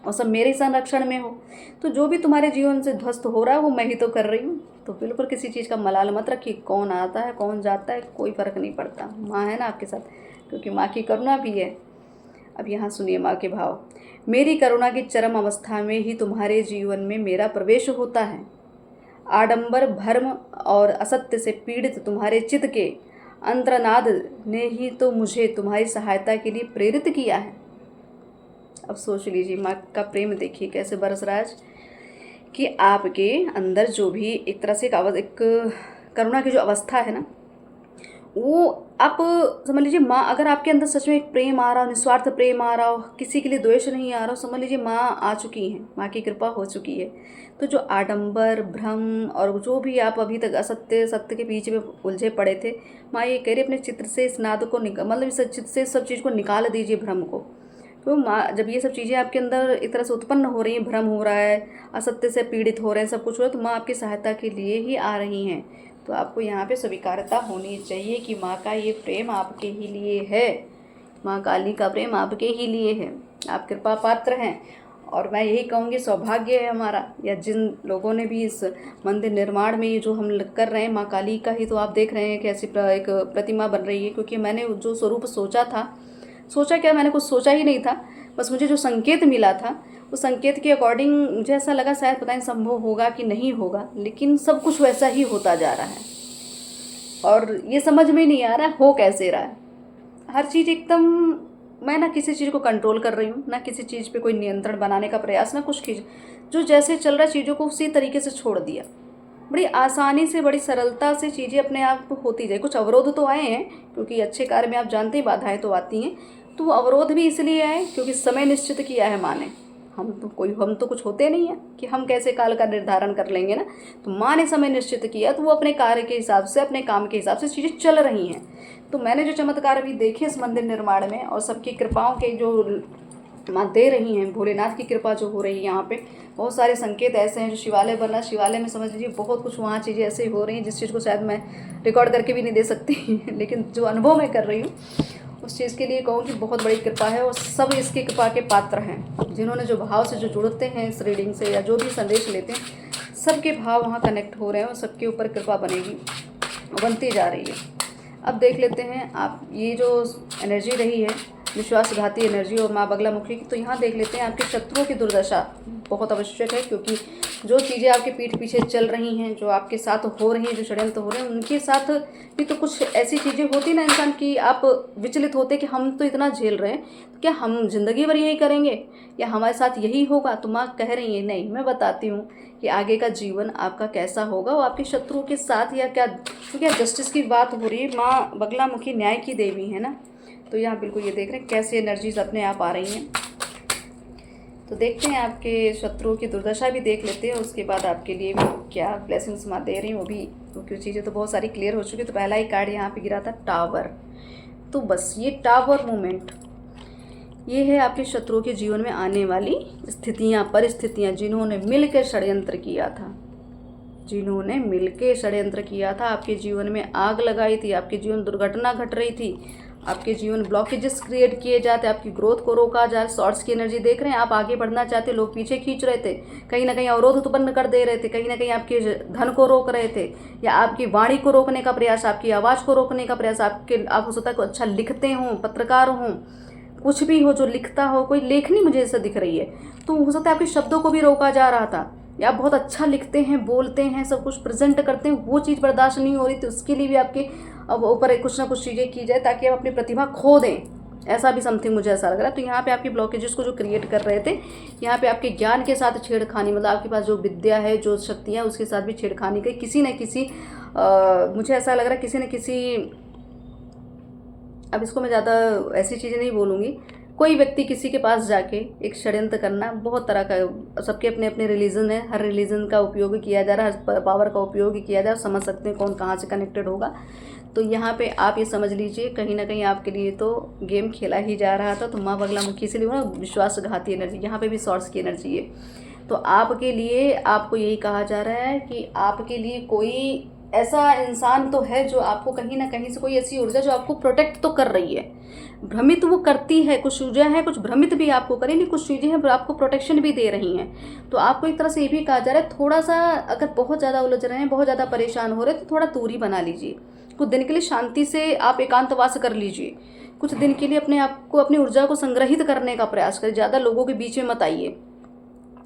और सब मेरे संरक्षण में हो। तो जो भी तुम्हारे जीवन से ध्वस्त हो रहा है वो मैं ही तो कर रही हूँ। तो बिल्कुल किसी चीज़ का मलाल मत रखिए। कौन आता है कौन जाता है कोई फ़र्क नहीं पड़ता, माँ है ना आपके साथ, क्योंकि माँ की करुणा भी है। अब यहाँ सुनिए माँ के भाव। मेरी करुणा की चरम अवस्था में ही तुम्हारे जीवन में मेरा प्रवेश होता है। आडंबर, भ्रम और असत्य से पीड़ित तुम्हारे चित्त के अंतर्नाद ने ही तो मुझे तुम्हारी सहायता के लिए प्रेरित किया है। अब सोच लीजिए माँ का प्रेम देखिए कैसे बरस रहा है आज, कि आपके अंदर जो भी एक तरह से एक करुणा की जो अवस्था है ना, वो आप समझ लीजिए माँ, अगर आपके अंदर सच में एक प्रेम आ रहा हो, निस्वार्थ प्रेम आ रहा हो, किसी के लिए द्वेष नहीं आ रहा हो, समझ लीजिए माँ आ चुकी हैं, माँ की कृपा हो चुकी है। तो जो आडंबर, भ्रम और जो भी आप अभी तक असत्य सत्य के बीच में उलझे पड़े थे, माँ ये कह रही अपने चित्र से इस नाद को मतलब इस चित्र से सब चीज़ को निकाल दीजिए, भ्रम को। तो माँ जब ये सब चीज़ें आपके अंदर एक तरह से उत्पन्न हो रही हैं, भ्रम हो रहा है, असत्य से पीड़ित हो रहे हैं, सब कुछ हो रहा है, तो माँ आपकी सहायता के लिए ही आ रही हैं। तो आपको यहाँ पे स्वीकारता होनी चाहिए कि माँ का ये प्रेम आपके ही लिए है, माँ काली का प्रेम आपके ही लिए है, आप कृपा पात्र हैं। और मैं यही कहूँगी सौभाग्य है हमारा, या जिन लोगों ने भी इस मंदिर निर्माण में ये जो हम कर रहे हैं, माँ काली का ही तो आप देख रहे हैं कैसी एक प्रतिमा बन रही है। क्योंकि मैंने जो स्वरूप सोचा था, सोचा क्या, मैंने कुछ सोचा ही नहीं था, बस मुझे जो संकेत मिला था उस संकेत के अकॉर्डिंग मुझे ऐसा लगा शायद पता नहीं संभव होगा कि नहीं होगा, लेकिन सब कुछ वैसा ही होता जा रहा है। और ये समझ में नहीं आ रहा है हो कैसे रहा है। हर चीज़ एकदम, मैं ना किसी चीज़ को कंट्रोल कर रही हूँ, ना किसी चीज़ पे कोई नियंत्रण बनाने का प्रयास, ना कुछ चीज़, जो जैसे चल रहा है चीज़ों को उसी तरीके से छोड़ दिया। बड़ी आसानी से, बड़ी सरलता से चीज़ें अपने आप होती जाए। कुछ अवरोध तो आए हैं, क्योंकि अच्छे कार्य में आप जानते ही बाधाएं तो आती हैं, तो वो अवरोध भी इसलिए आए क्योंकि समय निश्चित किया है माँ ने। हम तो कुछ होते नहीं हैं कि हम कैसे काल का निर्धारण कर लेंगे ना। तो माँ ने समय निश्चित किया, तो वो अपने कार्य के हिसाब से, अपने काम के हिसाब से चीज़ें चल रही हैं। तो मैंने जो चमत्कार अभी देखे इस मंदिर निर्माण में, और सबकी कृपाओं के जो माँ दे रही हैं, भोलेनाथ की कृपा जो हो रही है यहाँ पे, बहुत सारे संकेत ऐसे हैं। जो शिवालय बना, शिवालय में समझ लीजिए बहुत कुछ वहाँ चीज़ें ऐसे हो रही हैं जिस चीज़ को शायद मैं रिकॉर्ड करके भी नहीं दे सकती लेकिन जो अनुभव मैं कर रही हूँ उस चीज़ के लिए कहूँ कि बहुत बड़ी कृपा है। और सब इसकी कृपा के पात्र हैं, जिन्होंने जो भाव से जो जुड़ते हैं इस रीडिंग से, या जो भी संदेश लेते हैं, सबके भाव वहाँ कनेक्ट हो रहे हैं और सबके ऊपर कृपा बनेगी, बनती जा रही है। अब देख लेते हैं आप ये जो एनर्जी रही है विश्वासघाती एनर्जी और माँ बगलामुखी की, तो यहाँ देख लेते हैं आपके शत्रुओं की दुर्दशा बहुत आवश्यक है। क्योंकि जो चीज़ें आपके पीठ पीछे चल रही हैं, जो आपके साथ हो रही हैं, जो षड्यंत्र हो रहे हैं, उनके साथ भी तो कुछ ऐसी चीज़ें होती ना इंसान की, आप विचलित होते कि हम तो इतना झेल रहे हैं, तो क्या हम जिंदगी भर यही करेंगे या हमारे साथ यही होगा। तो माँ कह रही है नहीं, मैं बताती हूँ कि आगे का जीवन आपका कैसा होगा, वो आपके शत्रुओं के साथ या क्या, क्योंकि जस्टिस की बात हो रही है। माँ बगलामुखी न्याय की देवी है ना, तो यहाँ बिल्कुल ये देख रहे हैं कैसे एनर्जीज अपने आप आ रही हैं। तो देखते हैं आपके शत्रुओं की दुर्दशा भी देख लेते हैं, उसके बाद आपके लिए भी क्या ब्लेसिंग्स माँ दे रही हैं वो भी, क्योंकि चीज़ें तो बहुत सारी क्लियर हो चुकी है। तो पहला ही कार्ड यहाँ पे गिरा था टावर। तो बस ये टावर मोमेंट, ये है आपके शत्रुओं के जीवन में आने वाली स्थितियाँ, परिस्थितियाँ, जिन्होंने मिलकर षड्यंत्र किया था, जिन्होंने मिलकर षड्यंत्र किया था, आपके जीवन में आग लगाई थी, आपके जीवन दुर्घटना घट रही थी, आपके जीवन ब्लॉकेजेस क्रिएट किए जाते, आपकी ग्रोथ को रोका जाए। शॉर्ट्स की एनर्जी देख रहे हैं, आप आगे बढ़ना चाहते, लोग पीछे खींच रहे थे, कहीं ना कहीं अवरोध उत्पन्न कर दे रहे थे, कहीं ना कहीं आपके धन को रोक रहे थे, या आपकी वाणी को रोकने का प्रयास, आपकी आवाज़ को रोकने का प्रयास, आप हो सकता है अच्छा लिखते हों, पत्रकार हों, कुछ भी हो जो लिखता हो, कोई लेखनी मुझे ऐसा दिख रही है, तो हो सकता है आपके शब्दों को भी रोका जा रहा था, या आप बहुत अच्छा लिखते हैं, बोलते हैं, सब कुछ प्रेजेंट करते हैं, वो चीज़ बर्दाश्त नहीं हो रही, तो उसके लिए भी आपके अब ऊपर कुछ ना कुछ चीज़ें की जाए ताकि आप अपनी प्रतिभा खो दें, ऐसा भी समथिंग मुझे ऐसा लग रहा है। तो यहाँ पे आपकी ब्लॉकेजेस को जो क्रिएट कर रहे थे, यहाँ पे आपके ज्ञान के साथ छेड़खानी, मतलब आपके पास जो विद्या है, जो शक्तियाँ है, उसके साथ भी छेड़खानी की किसी न किसी मुझे ऐसा लग रहा है किसी न किसी, अब इसको मैं ज़्यादा ऐसी चीज़ें नहीं बोलूँगी, कोई व्यक्ति किसी के पास जाके एक षड्यंत्र करना, बहुत तरह का, सबके अपने अपने रिलीजन है, हर रिलीजन का उपयोग किया जा रहा है, हर पावर का उपयोग किया जा रहा है, समझ सकते हैं कौन कहाँ से कनेक्टेड होगा। तो यहाँ पे आप ये समझ लीजिए कहीं ना कहीं आपके लिए तो गेम खेला ही जा रहा था। तो माँ बगलामुखी से लिए ना विश्वासघाती एनर्जी, यहाँ पे भी शॉर्ट्स की एनर्जी है। तो आपके लिए आपको यही कहा जा रहा है कि आपके लिए कोई ऐसा इंसान तो है जो आपको कहीं ना कहीं से, कोई ऐसी ऊर्जा जो आपको प्रोटेक्ट तो कर रही है, भ्रमित वो करती है, कुछ चीज़ें हैं, कुछ भ्रमित भी आपको करेंगी, कुछ चीज़ें हैं आपको प्रोटेक्शन भी दे रही हैं। तो आपको एक तरह से ये भी कहा जा रहा है, थोड़ा सा अगर बहुत ज़्यादा उलझ रहे हैं, बहुत ज़्यादा परेशान हो रहे हैं, तो थोड़ा दूरी बना लीजिए, कुछ दिन के लिए शांति से आप एकांतवास कर लीजिए, कुछ दिन के लिए अपने आप को, अपनी ऊर्जा को संग्रहित करने का प्रयास करें। ज़्यादा लोगों के बीच में मत आइए,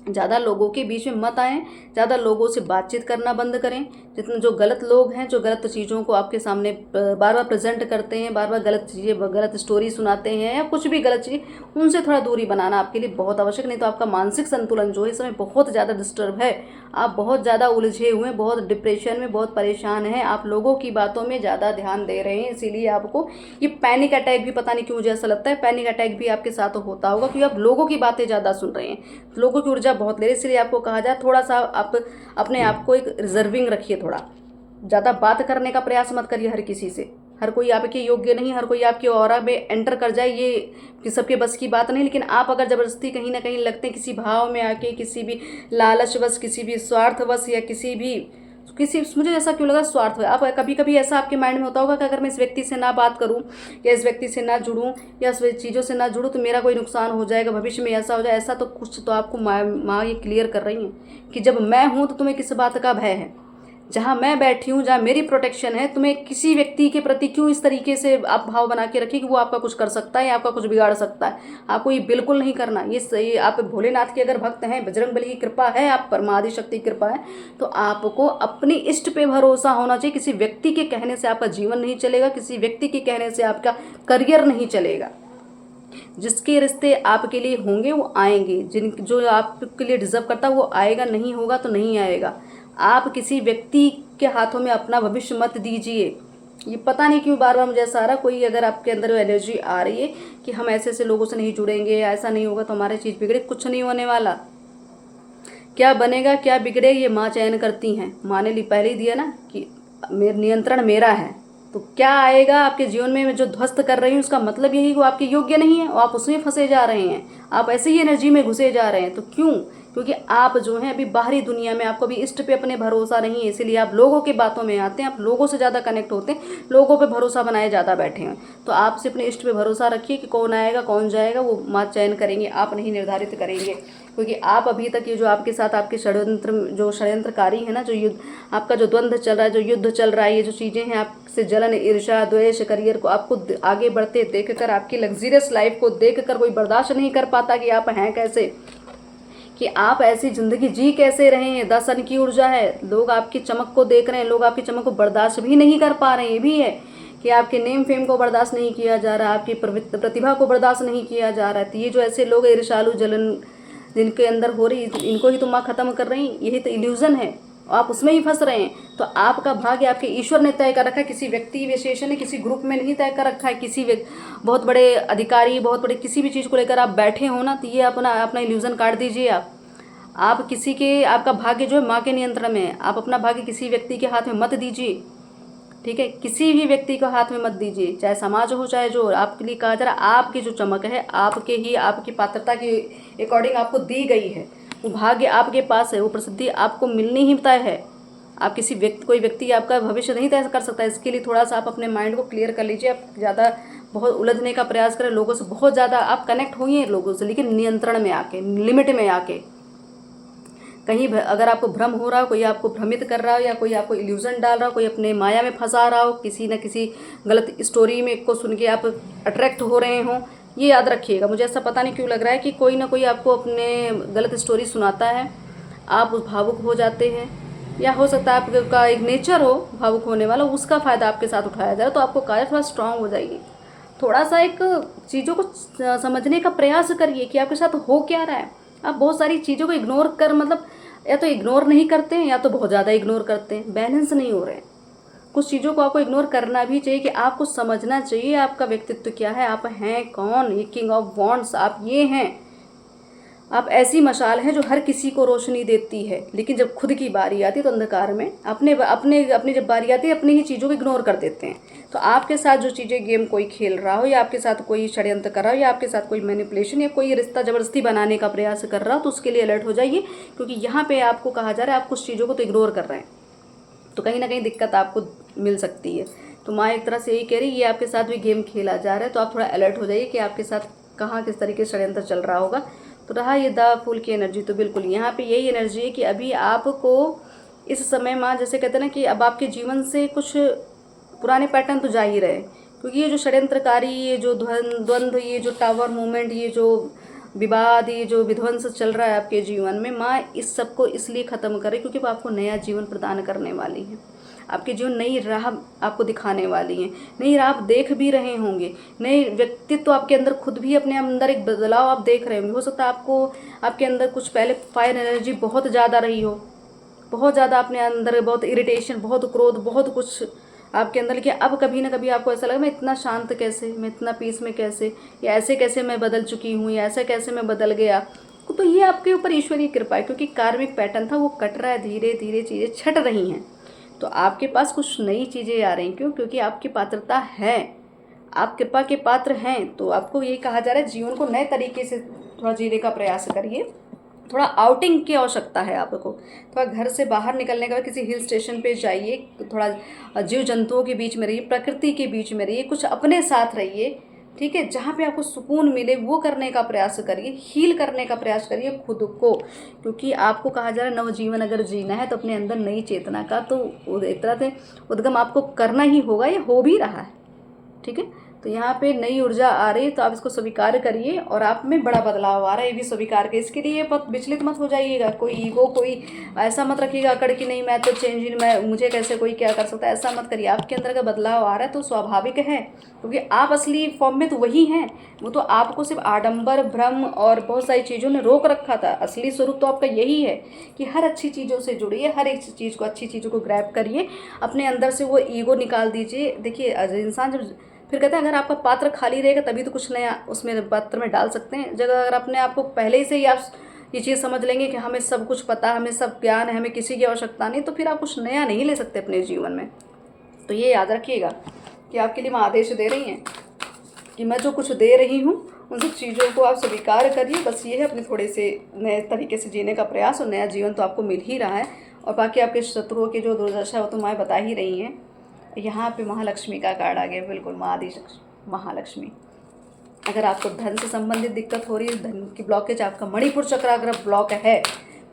ज़्यादा लोगों के बीच में मत आएँ, ज़्यादा लोगों से बातचीत करना बंद करें। जितने जो गलत लोग हैं, जो गलत चीज़ों को आपके सामने बार बार प्रेजेंट करते हैं, बार बार गलत चीज़ें, गलत स्टोरी सुनाते हैं या कुछ भी गलत चीज़, उनसे थोड़ा दूरी बनाना आपके लिए बहुत आवश्यक। नहीं तो आपका मानसिक संतुलन जो है इस समय बहुत ज़्यादा डिस्टर्ब है, आप बहुत ज़्यादा उलझे हुए हैं, बहुत डिप्रेशन में, बहुत परेशान हैं, आप लोगों की बातों में ज़्यादा ध्यान दे रहे हैं, इसीलिए आपको ये पैनिक अटैक भी, पता नहीं क्यों मुझे ऐसा लगता है पैनिक अटैक भी आपके साथ होता होगा, क्योंकि आप लोगों की बातें ज़्यादा सुन रहे हैं, लोगों की ऊर्जा बहुत ले रहे हैं। इसलिए आपको कहा जाए थोड़ा सा आप अपने आप को एक रिजर्विंग रखिए, थोड़ा ज़्यादा बात करने का प्रयास मत करिए हर किसी से, हर कोई आपके योग्य नहीं, हर कोई आपके ऑरा में एंटर कर जाए ये कि सबके बस की बात नहीं। लेकिन आप अगर ज़बरदस्ती कहीं ना कहीं लगते हैं किसी भाव में आके, किसी भी लालचवश, किसी भी स्वार्थवश या किसी मुझे ऐसा क्यों लगा स्वार्थ, आप कभी कभी ऐसा आपके माइंड में होता होगा कि अगर मैं इस व्यक्ति से ना बात करूं या इस व्यक्ति से ना जुड़ूं या इस चीज़ों से ना जुड़ूं तो मेरा कोई नुकसान हो जाएगा, भविष्य में ऐसा हो जाए, ऐसा तो कुछ तो आपको माँ ये क्लियर कर रही हैं कि जब मैं हूँ तो तुम्हें किस बात का भय है, जहाँ मैं बैठी हूँ, जहाँ मेरी प्रोटेक्शन है, तुम्हें किसी व्यक्ति के प्रति क्यों इस तरीके से आप भाव बना के रखिए कि वो आपका कुछ कर सकता है या आपका कुछ बिगाड़ सकता है। आपको ये बिल्कुल नहीं करना। ये सही, आप भोलेनाथ के अगर भक्त हैं, बजरंगबली की कृपा है, आप परमादि शक्ति की कृपा है, तो आपको अपनी इष्ट पे भरोसा होना चाहिए। किसी व्यक्ति के कहने से आपका जीवन नहीं चलेगा, किसी व्यक्ति के कहने से आपका करियर नहीं चलेगा। जिसके रिश्ते आपके लिए होंगे वो आएंगे, जो आपके लिए डिजर्व करता है वो आएगा, नहीं होगा तो नहीं आएगा। आप किसी व्यक्ति के हाथों में अपना भविष्य मत दीजिए। ये पता नहीं क्यों बार बार मुझे ऐसा आ रहा, कोई अगर आपके अंदर एनर्जी आ रही है कि हम ऐसे ऐसे लोगों से नहीं जुड़ेंगे, ऐसा नहीं होगा तो हमारी चीज़ बिगड़े, कुछ नहीं होने वाला। क्या बनेगा क्या बिगड़े ये माँ चयन करती हैं। माँ ने पहले ही दिया ना कि नियंत्रण मेरा है, तो क्या आएगा आपके जीवन में जो ध्वस्त कर रही हूँ उसका मतलब यही वो आपके योग्य नहीं है और आप उसमें फंसे जा रहे हैं, आप ऐसे ही एनर्जी में घुसे जा रहे हैं। तो क्यों? क्योंकि आप जो हैं अभी बाहरी दुनिया में, आपको अभी इष्ट पे अपने भरोसा नहीं है, इसीलिए आप लोगों की बातों में आते हैं, आप लोगों से ज़्यादा कनेक्ट होते हैं, लोगों पे भरोसा बनाए ज़्यादा बैठे हैं। तो आपसे अपने इष्ट पे भरोसा रखिए कि कौन आएगा कौन जाएगा वो माँ चयन करेंगे, आप नहीं निर्धारित करेंगे। क्योंकि आप अभी तक ये जो आपके साथ आपके षड्यंत्रकारी है ना, जो युद्ध आपका जो द्वंद्व चल रहा है, जो युद्ध चल रहा है, ये जो चीज़ें हैं आपसे जलन, ईर्ष्या, द्वेष, करियर को आपको आगे बढ़ते देखकर, आपकी लग्जरियस लाइफ को देखकर कोई बर्दाश्त नहीं कर पाता कि आप हैं कैसे, कि आप ऐसी ज़िंदगी जी कैसे रहे हैं। 10 अंक की ऊर्जा है, लोग आपकी चमक को देख रहे हैं, लोग आपकी चमक को बर्दाश्त भी नहीं कर पा रहे हैं। ये भी है कि आपके नेम फेम को बर्दाश्त नहीं किया जा रहा, आपकी प्रतिभा को बर्दाश्त नहीं किया जा रहा है। तो ये जो ऐसे लोग ईर्ष्यालु, जलन जिनके अंदर हो रही, इनको ही तो माँ ख़त्म कर रही, यही तो इल्यूज़न है, आप उसमें ही फंस रहे हैं। तो आपका भाग्य आपके ईश्वर ने तय कर रखा है, किसी व्यक्ति विशेष ने, किसी ग्रुप में नहीं तय कर रखा है। किसी बहुत बड़े अधिकारी, बहुत बड़े किसी भी चीज़ को लेकर आप बैठे हो ना, तो ये अपना इल्यूज़न काट दीजिए। आप किसी के, आपका भाग्य जो है माँ के नियंत्रण में है, आप अपना भाग्य किसी व्यक्ति के हाथ में मत दीजिए, ठीक है। किसी भी व्यक्ति को हाथ में मत दीजिए, चाहे समाज हो चाहे जो आपके लिए कहा जा रहा। आपकी जो चमक है आपके ही, आपकी पात्रता के अकॉर्डिंग आपको दी गई है, वो भाग्य आपके पास है, वो प्रसिद्धि आपको मिलनी ही तय है। आप किसी व्यक्ति, कोई व्यक्ति आपका भविष्य नहीं तय कर सकता। इसके लिए थोड़ा सा आप अपने माइंड को क्लियर कर लीजिए। आप ज़्यादा बहुत उलझने का प्रयास करें, लोगों से बहुत ज़्यादा आप कनेक्ट होइए लोगों से, लेकिन नियंत्रण में आके, लिमिट में आके। कहीं अगर आपको भ्रम हो रहा हो, कोई आपको भ्रमित कर रहा हो या कोई आपको इल्यूजन डाल रहा हो, कोई अपने माया में फंसा रहा हो, किसी न किसी गलत स्टोरी में को सुन के आप अट्रैक्ट हो रहे हो, ये याद रखिएगा। मुझे ऐसा पता नहीं क्यों लग रहा है कि कोई ना कोई आपको अपने गलत स्टोरी सुनाता है, आप भावुक हो जाते हैं, या हो सकता है आपका एक नेचर हो भावुक होने वाला, उसका फ़ायदा आपके साथ उठाया जा रहा है। तो आपको कहा जाए थोड़ा स्ट्रांग हो जाइए, थोड़ा सा एक चीज़ों को समझने का प्रयास करिए कि आपके साथ हो क्या रहा है। आप बहुत सारी चीज़ों को इग्नोर कर, मतलब या तो इग्नोर नहीं करते हैं या तो बहुत ज़्यादा इग्नोर करते हैं, बैलेंस नहीं हो रहे हैं। कुछ चीज़ों को आपको इग्नोर करना भी चाहिए कि आपको समझना चाहिए आपका व्यक्तित्व क्या है, आप हैं कौन। ये किंग ऑफ वॉन्ड्स आप ये हैं, आप ऐसी मशाल हैं जो हर किसी को रोशनी देती है, लेकिन जब खुद की बारी आती है तो अंधकार में अपने अपने अपनी जब बारी आती है अपनी ही चीज़ों को इग्नोर कर देते हैं। तो आपके साथ जो चीज़ें गेम कोई खेल रहा हो, या आपके साथ कोई षड्यंत्र कर रहा हो, या आपके साथ कोई मैनिपुलेशन या कोई रिश्ता ज़बरदस्ती बनाने का प्रयास कर रहा हो, तो उसके लिए अलर्ट हो जाइए, क्योंकि यहाँ पे आपको कहा जा रहा है आप कुछ चीज़ों को तो इग्नोर कर रहे हैं, तो कहीं ना कहीं दिक्कत आपको मिल सकती है। तो माँ एक तरह से यही कह रही ये आपके साथ भी गेम खेला जा रहा है, तो आप थोड़ा अलर्ट हो जाइए कि आपके साथ कहाँ किस तरीके से षड्यंत्र चल रहा होगा। तो रहा ये द फूल की एनर्जी, तो बिल्कुल यहाँ पे यही एनर्जी है कि अभी आपको इस समय माँ जैसे कहते हैं ना कि अब आपके जीवन से कुछ पुराने पैटर्न तो जा ही रहे, क्योंकि ये जो षड्यंत्रकारी, ये जो द्वंद्व, ये जो टावर मूवमेंट, ये जो विवाद, ये जो विध्वंस चल रहा है आपके जीवन में, माँ इस सब को इसलिए ख़त्म करे क्योंकि वो आपको नया जीवन प्रदान करने वाली है। आपके जीवन नई राह आपको दिखाने वाली है, नई राह आप देख भी रहे होंगे, नए व्यक्तित्व आपके अंदर खुद भी अपने अंदर एक बदलाव आप देख रहे होंगे। हो सकता है आपको आपके अंदर कुछ पहले फायर एनर्जी बहुत ज़्यादा रही हो, बहुत ज़्यादा अपने अंदर बहुत इरिटेशन, बहुत क्रोध, बहुत कुछ आपके अंदर, लेकिन अब कभी ना कभी आपको ऐसा लगा मैं इतना शांत कैसे, मैं इतना पीस में कैसे, या ऐसे कैसे मैं बदल चुकी हूँ, या ऐसा कैसे मैं बदल गया। तो ये आपके ऊपर ईश्वरीय कृपा है, क्योंकि कार्मिक पैटर्न था वो कट रहा है, धीरे धीरे चीज़ें छट रही हैं। तो आपके पास कुछ नई चीज़ें आ रही। क्यों? क्योंकि आपकी पात्रता है, आप कृपा के पात्र हैं। तो आपको ये कहा जा रहा है जीवन को नए तरीके से थोड़ा जीने का प्रयास करिए। थोड़ा आउटिंग की आवश्यकता है आपको, थोड़ा घर से बाहर निकलने के बाद किसी हिल स्टेशन पे जाइए, थोड़ा जीव जंतुओं के बीच में रहिए, प्रकृति के बीच में रहिए, कुछ अपने साथ रहिए, ठीक है, जहाँ पे आपको सुकून मिले वो करने का प्रयास करिए, हील करने का प्रयास करिए खुद को। क्योंकि आपको कहा जा रहा है नवजीवन अगर जीना है तो अपने अंदर नई चेतना का तो एक तरह से उद्गम आपको करना ही होगा, ये हो भी रहा है, ठीक है। तो यहाँ पे नई ऊर्जा आ रही है, तो आप इसको स्वीकार करिए, और आप में बड़ा बदलाव आ रहा है, ये भी स्वीकार करिए। इसके लिए विचलित मत हो जाइएगा, कोई ईगो, कोई ऐसा मत रखिएगा अकड़ कि नहीं मैं तो चेंज ही, मैं मुझे कैसे कोई क्या कर सकता है, ऐसा मत करिए। आपके अंदर का बदलाव आ रहा है तो स्वाभाविक है, क्योंकि आप असली फॉर्म में तो वही हैं। वो तो आपको सिर्फ आडंबर, भ्रम और बहुत सारी चीज़ों ने रोक रखा था। असली स्वरूप तो आपका यही है कि हर अच्छी चीज़ों से जुड़िए, हर एक चीज़ को, अच्छी चीज़ों को ग्रैब करिए, अपने अंदर से वो ईगो निकाल दीजिए। देखिए इंसान जब फिर कहते हैं अगर आपका पात्र खाली रहेगा तभी तो कुछ नया उसमें पात्र में डाल सकते हैं। जगह अगर अपने आप को पहले से ही आप ये चीज़ समझ लेंगे कि हमें सब कुछ पता, हमें सब ज्ञान है, हमें किसी की आवश्यकता नहीं, तो फिर आप कुछ नया नहीं ले सकते अपने जीवन में। तो ये याद रखिएगा कि आपके लिए मैं आदेश दे रही हैं कि मैं जो कुछ दे रही हूँ उन सब चीज़ों को आप स्वीकार करिए। बस ये है अपने थोड़े से नए तरीके से जीने का प्रयास, और नया जीवन तो आपको मिल ही रहा है। और बाकी आपके शत्रुओं की जो दुर्दशा है वो तो मैं बता ही रही हैं। यहाँ पे महालक्ष्मी का कार्ड आ गया, बिल्कुल माँ आदि महालक्ष्मी। अगर आपको धन से संबंधित दिक्कत हो रही है, धन की ब्लॉकेज, आपका मणिपुर चक्र अगर ब्लॉक है,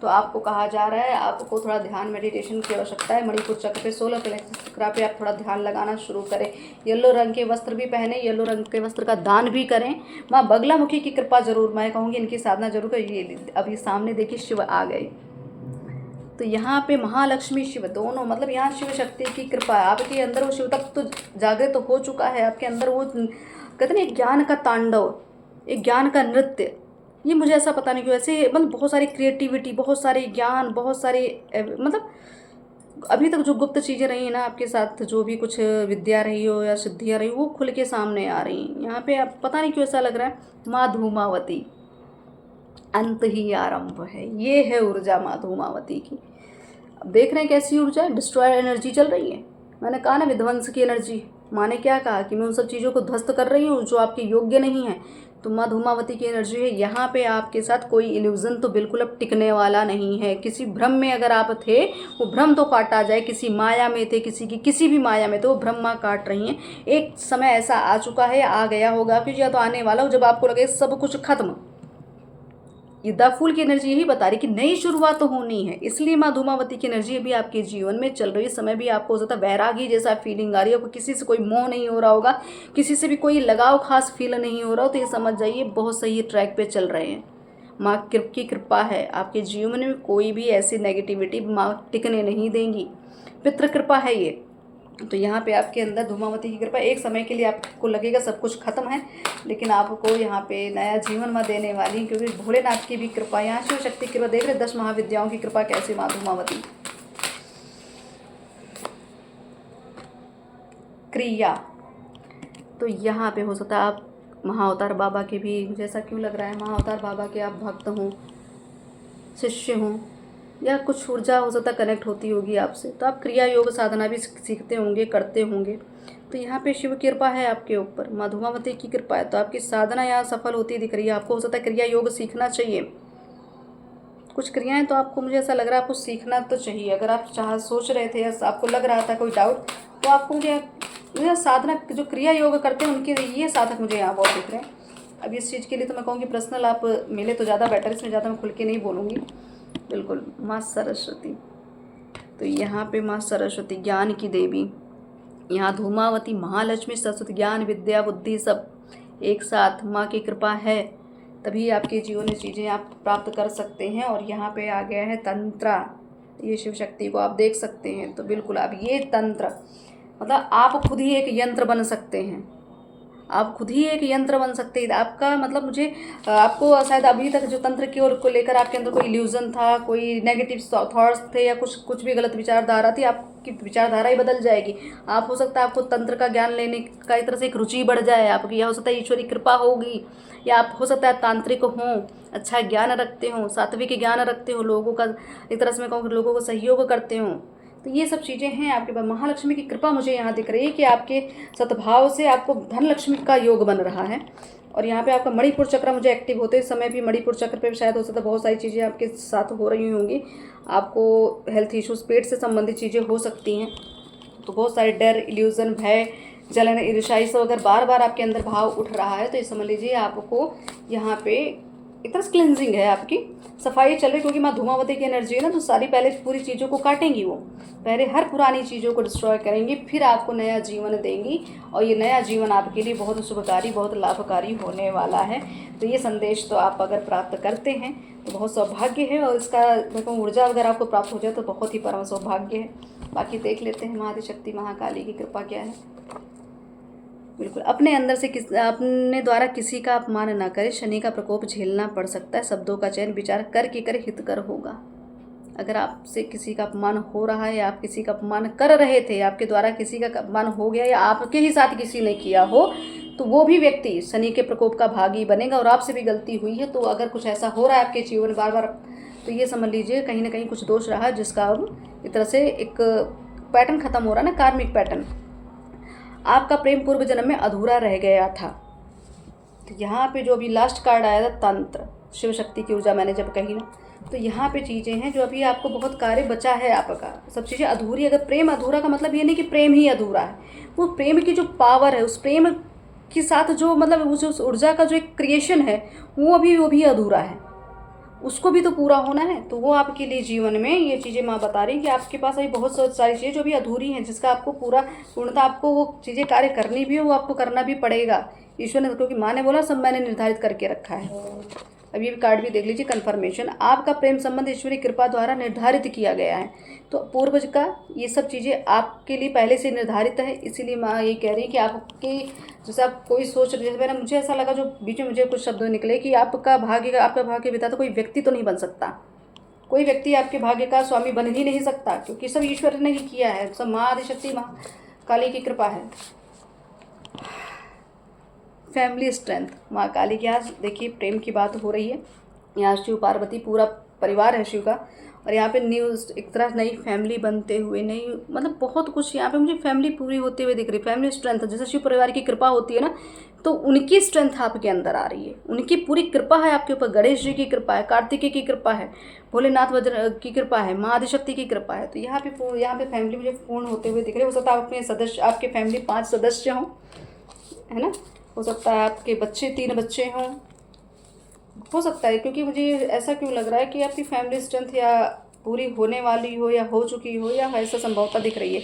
तो आपको कहा जा रहा है आपको थोड़ा ध्यान मेडिटेशन की आवश्यकता है। मणिपुर चक्र पे 16 प्लेक्सस चक्र पे आप थोड़ा ध्यान लगाना शुरू करें। येलो रंग के वस्त्र भी पहने, येलो रंग के वस्त्र का दान भी करें। माँ बगलामुखी की कृपा जरूर, मैं कहूँगी इनकी साधना जरूर करें। ये अभी सामने देखिए शिव आ गए, तो यहाँ पे महालक्ष्मी शिव दोनों, मतलब यहाँ शिव शक्ति की कृपा है आपके अंदर। वो शिव तक तो जागृत तो हो चुका है आपके अंदर। वो कहते हैं एक ज्ञान का तांडव, एक ज्ञान का नृत्य। ये मुझे ऐसा पता नहीं क्यों ऐसे, मतलब बहुत सारी क्रिएटिविटी, बहुत सारे ज्ञान, बहुत सारे मतलब अभी तक जो गुप्त चीज़ें रही हैं ना आपके साथ, जो भी कुछ विद्या रही हो या सिद्धियाँ रही, वो खुल के सामने आ रही हैं। यहाँ पे आप पता नहीं क्यों ऐसा लग रहा है माँ धूमावती अंत ही आरंभ है। ये है ऊर्जा माँ धूमावती की। अब देख रहे हैं कैसी ऊर्जा है, डिस्ट्रॉय एनर्जी चल रही है। मैंने कहा ना विध्वंस की एनर्जी। माँ ने क्या कहा कि मैं उन सब चीज़ों को ध्वस्त कर रही हूँ जो आपके योग्य नहीं है। तो माँ धूमावती की एनर्जी है। यहाँ पे आपके साथ कोई इल्यूजन तो बिल्कुल अब टिकने वाला नहीं है। किसी भ्रम में अगर आप थे, वो भ्रम तो काटा जाए। किसी माया में थे, किसी की किसी भी माया में, तो वो भ्रम माँ काट रही हैं। एक समय ऐसा आ चुका है, आ गया होगा, फिर या तो आने वाला हो, जब आपको लगे सब कुछ खत्म। ये द फूल की एनर्जी यही बता रही कि नई शुरुआत तो होनी है। इसलिए माँ धूमावती की एनर्जी अभी आपके जीवन में चल रही है। समय भी आपको हो सकता है वैरागी जैसा फीलिंग आ रही है, किसी से कोई मोह नहीं हो रहा होगा, किसी से भी कोई लगाव खास फील नहीं हो रहा हो, तो ये समझ जाइए बहुत सही ट्रैक पे चल रहे हैं। माँ की कृपा है आपके जीवन में, कोई भी ऐसी नेगेटिविटी माँ टिकने नहीं देंगी। पितृ कृपा है ये। तो यहाँ पे आपके अंदर धूमावती की कृपा, एक समय के लिए आपको लगेगा सब कुछ खत्म है, लेकिन आपको यहाँ पे नया जीवन माँ देने वाली, क्योंकि भोलेनाथ की भी कृपा, यहाँ शिव शक्ति की कृपा देख रहे, 10 महाविद्याओं की कृपा कैसे माँ धूमावती। क्रिया, तो यहाँ पे हो सकता है आप महाअवतार बाबा के भी, जैसा क्यों लग रहा है महाअवतार बाबा के आप भक्त हों, शिष्य हों, या कुछ ऊर्जा हो सकता कनेक्ट होती होगी आपसे, तो आप क्रिया योग साधना भी सीखते होंगे, करते होंगे। तो यहाँ पे शिव की कृपा है आपके ऊपर, माँ धूमावती की कृपा है, तो आपकी साधना यहाँ सफल होती दिख रही है। आपको हो सकता है क्रिया योग सीखना चाहिए, कुछ क्रियाएं तो आपको, मुझे ऐसा लग रहा है आपको सीखना तो चाहिए। अगर आप सोच रहे थे या आपको लग रहा था कोई डाउट, तो आपको मुझे साधना जो क्रिया योग करते हैं उनके ये साधक मुझे यहाँ बहुत दिख रहे हैं। अब इस चीज़ के लिए तो मैं कहूँगी पर्सनल आप मिले तो ज़्यादा बेटर, इसमें ज़्यादा मैं खुल के नहीं बोलूँगी। बिल्कुल माँ सरस्वती, तो यहाँ पे माँ सरस्वती ज्ञान की देवी, यहाँ धूमावती महालक्ष्मी सरस्वती, ज्ञान विद्या बुद्धि सब एक साथ माँ की कृपा है, तभी आपके जीवन में चीज़ें आप प्राप्त कर सकते हैं। और यहाँ पे आ गया है तंत्र, ये शिव शक्ति को आप देख सकते हैं। तो बिल्कुल आप ये तंत्र, मतलब आप खुद ही एक यंत्र बन सकते हैं, आप खुद ही एक यंत्र बन सकते हैं। आपका मतलब मुझे आपको शायद अभी तक जो तंत्र की ओर को लेकर आपके अंदर कोई इल्यूजन था, कोई नेगेटिव थॉट्स थे, या कुछ भी गलत विचारधारा थी, आपकी विचारधारा ही बदल जाएगी। आप हो सकता है आपको तंत्र का ज्ञान लेने का एक तरह से एक रुचि बढ़ जाए आपकी, या हो सकता है ईश्वरी कृपा होगी, या आप हो सकता है तांत्रिक हों, अच्छा ज्ञान रखते हों, सात्विक ज्ञान रखते हो, लोगों का एक तरह से मैं कहूँ लोगों को सहयोग करते हों। तो ये सब चीज़ें हैं आपके पास। महालक्ष्मी की कृपा मुझे यहाँ दिख रही है कि आपके सद्भाव से आपको धनलक्ष्मी का योग बन रहा है। और यहाँ पे आपका मणिपुर चक्र मुझे एक्टिव होते समय भी मणिपुर चक्र पे शायद हो सकता है बहुत सारी चीज़ें आपके साथ हो रही होंगी, आपको हेल्थ इश्यूज, पेट से संबंधित चीज़ें हो सकती हैं। तो बहुत सारे डर, इल्यूजन, भय, जलन, ईर्ष्या, सब अगर बार बार आपके अंदर भाव उठ रहा है तो ये समझ लीजिए आपको यहाँ पे एक तरह से क्लिनजिंग है, आपकी सफाई चल रही, क्योंकि माँ धूमावती की एनर्जी है ना, तो सारी पहले पूरी चीज़ों को काटेंगी, वो पहले हर पुरानी चीज़ों को डिस्ट्रॉय करेंगी, फिर आपको नया जीवन देंगी। और ये नया जीवन आपके लिए बहुत शुभकारी, बहुत लाभकारी होने वाला है। तो ये संदेश तो आप अगर प्राप्त करते हैं तो बहुत सौभाग्य है, और इसका देखो ऊर्जा अगर आपको प्राप्त हो जाए तो बहुत ही परम सौभाग्य है। बाकी देख लेते हैं महाशक्ति महाकाली की कृपा क्या है। बिल्कुल अपने अंदर से अपने द्वारा किसी का अपमान ना करें, शनि का प्रकोप झेलना पड़ सकता है। शब्दों का चयन विचार करके करे, हितकर होगा। अगर आपसे किसी का अपमान हो रहा है, या आप किसी का अपमान कर रहे थे, आपके द्वारा किसी का अपमान हो गया, या आपके ही साथ किसी ने किया हो, तो वो भी व्यक्ति शनि के प्रकोप का भागी बनेगा। और आपसे भी गलती हुई है, तो अगर कुछ ऐसा हो रहा है आपके जीवन बार बार, तो ये समझ लीजिए कहीं ना कहीं कुछ दोष रहा है, जिसका अब एक तरह से एक पैटर्न खत्म हो रहा है ना, कार्मिक पैटर्न। आपका प्रेम पूर्व जन्म में अधूरा रह गया था। तो यहाँ पे जो अभी लास्ट कार्ड आया था तंत्र, शिव शक्ति की ऊर्जा मैंने जब कही ना, तो यहाँ पे चीज़ें हैं जो अभी आपको बहुत कार्य बचा है आपका, सब चीज़ें अधूरी। अगर प्रेम अधूरा का मतलब ये नहीं कि प्रेम ही अधूरा है, वो प्रेम की जो पावर है, उस प्रेम के साथ जो मतलब उस ऊर्जा का जो एक क्रिएशन है, वो भी अधूरा है, उसको भी तो पूरा होना है। तो वो आपके लिए जीवन में ये चीज़ें माँ बता रही कि आपके पास अभी बहुत सारी चीज़ें जो भी अधूरी हैं, जिसका आपको पूर्णतः आपको वो चीज़ें कार्य करनी भी है, वो आपको करना भी पड़ेगा। ईश्वर ने, क्योंकि माँ ने बोला सब मैंने निर्धारित करके रखा है। अब ये कार्ड भी देख लीजिए, कन्फर्मेशन, आपका प्रेम संबंध ईश्वरीय कृपा द्वारा निर्धारित किया गया है। तो पूर्वज का ये सब चीज़ें आपके लिए पहले से निर्धारित है, इसीलिए माँ ये कह रही है कि आपकी, जैसे आप कोई सोच रहे, जैसे मैंने, मुझे ऐसा लगा जो बीच में मुझे कुछ शब्द निकले कि आपका भाग्य विधाता तो कोई व्यक्ति तो नहीं बन सकता, कोई व्यक्ति आपके भाग्य का स्वामी बन ही नहीं सकता, क्योंकि सब ईश्वर ने ही किया है, सब माँ आदिशक्ति माँ काली की कृपा है। फैमिली स्ट्रेंथ, माँ काली की आज देखिए प्रेम की बात हो रही है। यहाँ शिव पार्वती पूरा परिवार है शिव का, और यहाँ पे न्यूज़ एक तरह नई फैमिली बनते हुए, नई मतलब बहुत कुछ यहाँ पे मुझे फैमिली पूरी होते हुए दिख रही। फैमिली स्ट्रेंथ, जैसे शिव परिवार की कृपा होती है ना, तो उनकी स्ट्रेंथ आपके अंदर आ रही है, उनकी पूरी कृपा है आपके ऊपर। गणेश जी की कृपा है, कार्तिकेय की कृपा है, भोलेनाथ वज्र की कृपा है, माँ आदिशक्ति की कृपा है। तो यहाँ पे फैमिली मुझे पूर्ण होते हुए दिख रही है। हो सकता है अपने सदस्य, आपके फैमिली 5 सदस्य हों, है ना, हो सकता है आपके बच्चे 3 बच्चे हों, हो सकता है, क्योंकि मुझे ऐसा क्यों लग रहा है कि आपकी फैमिली स्ट्रेंथ या पूरी होने वाली हो या हो चुकी हो या ऐसा संभवता दिख रही है।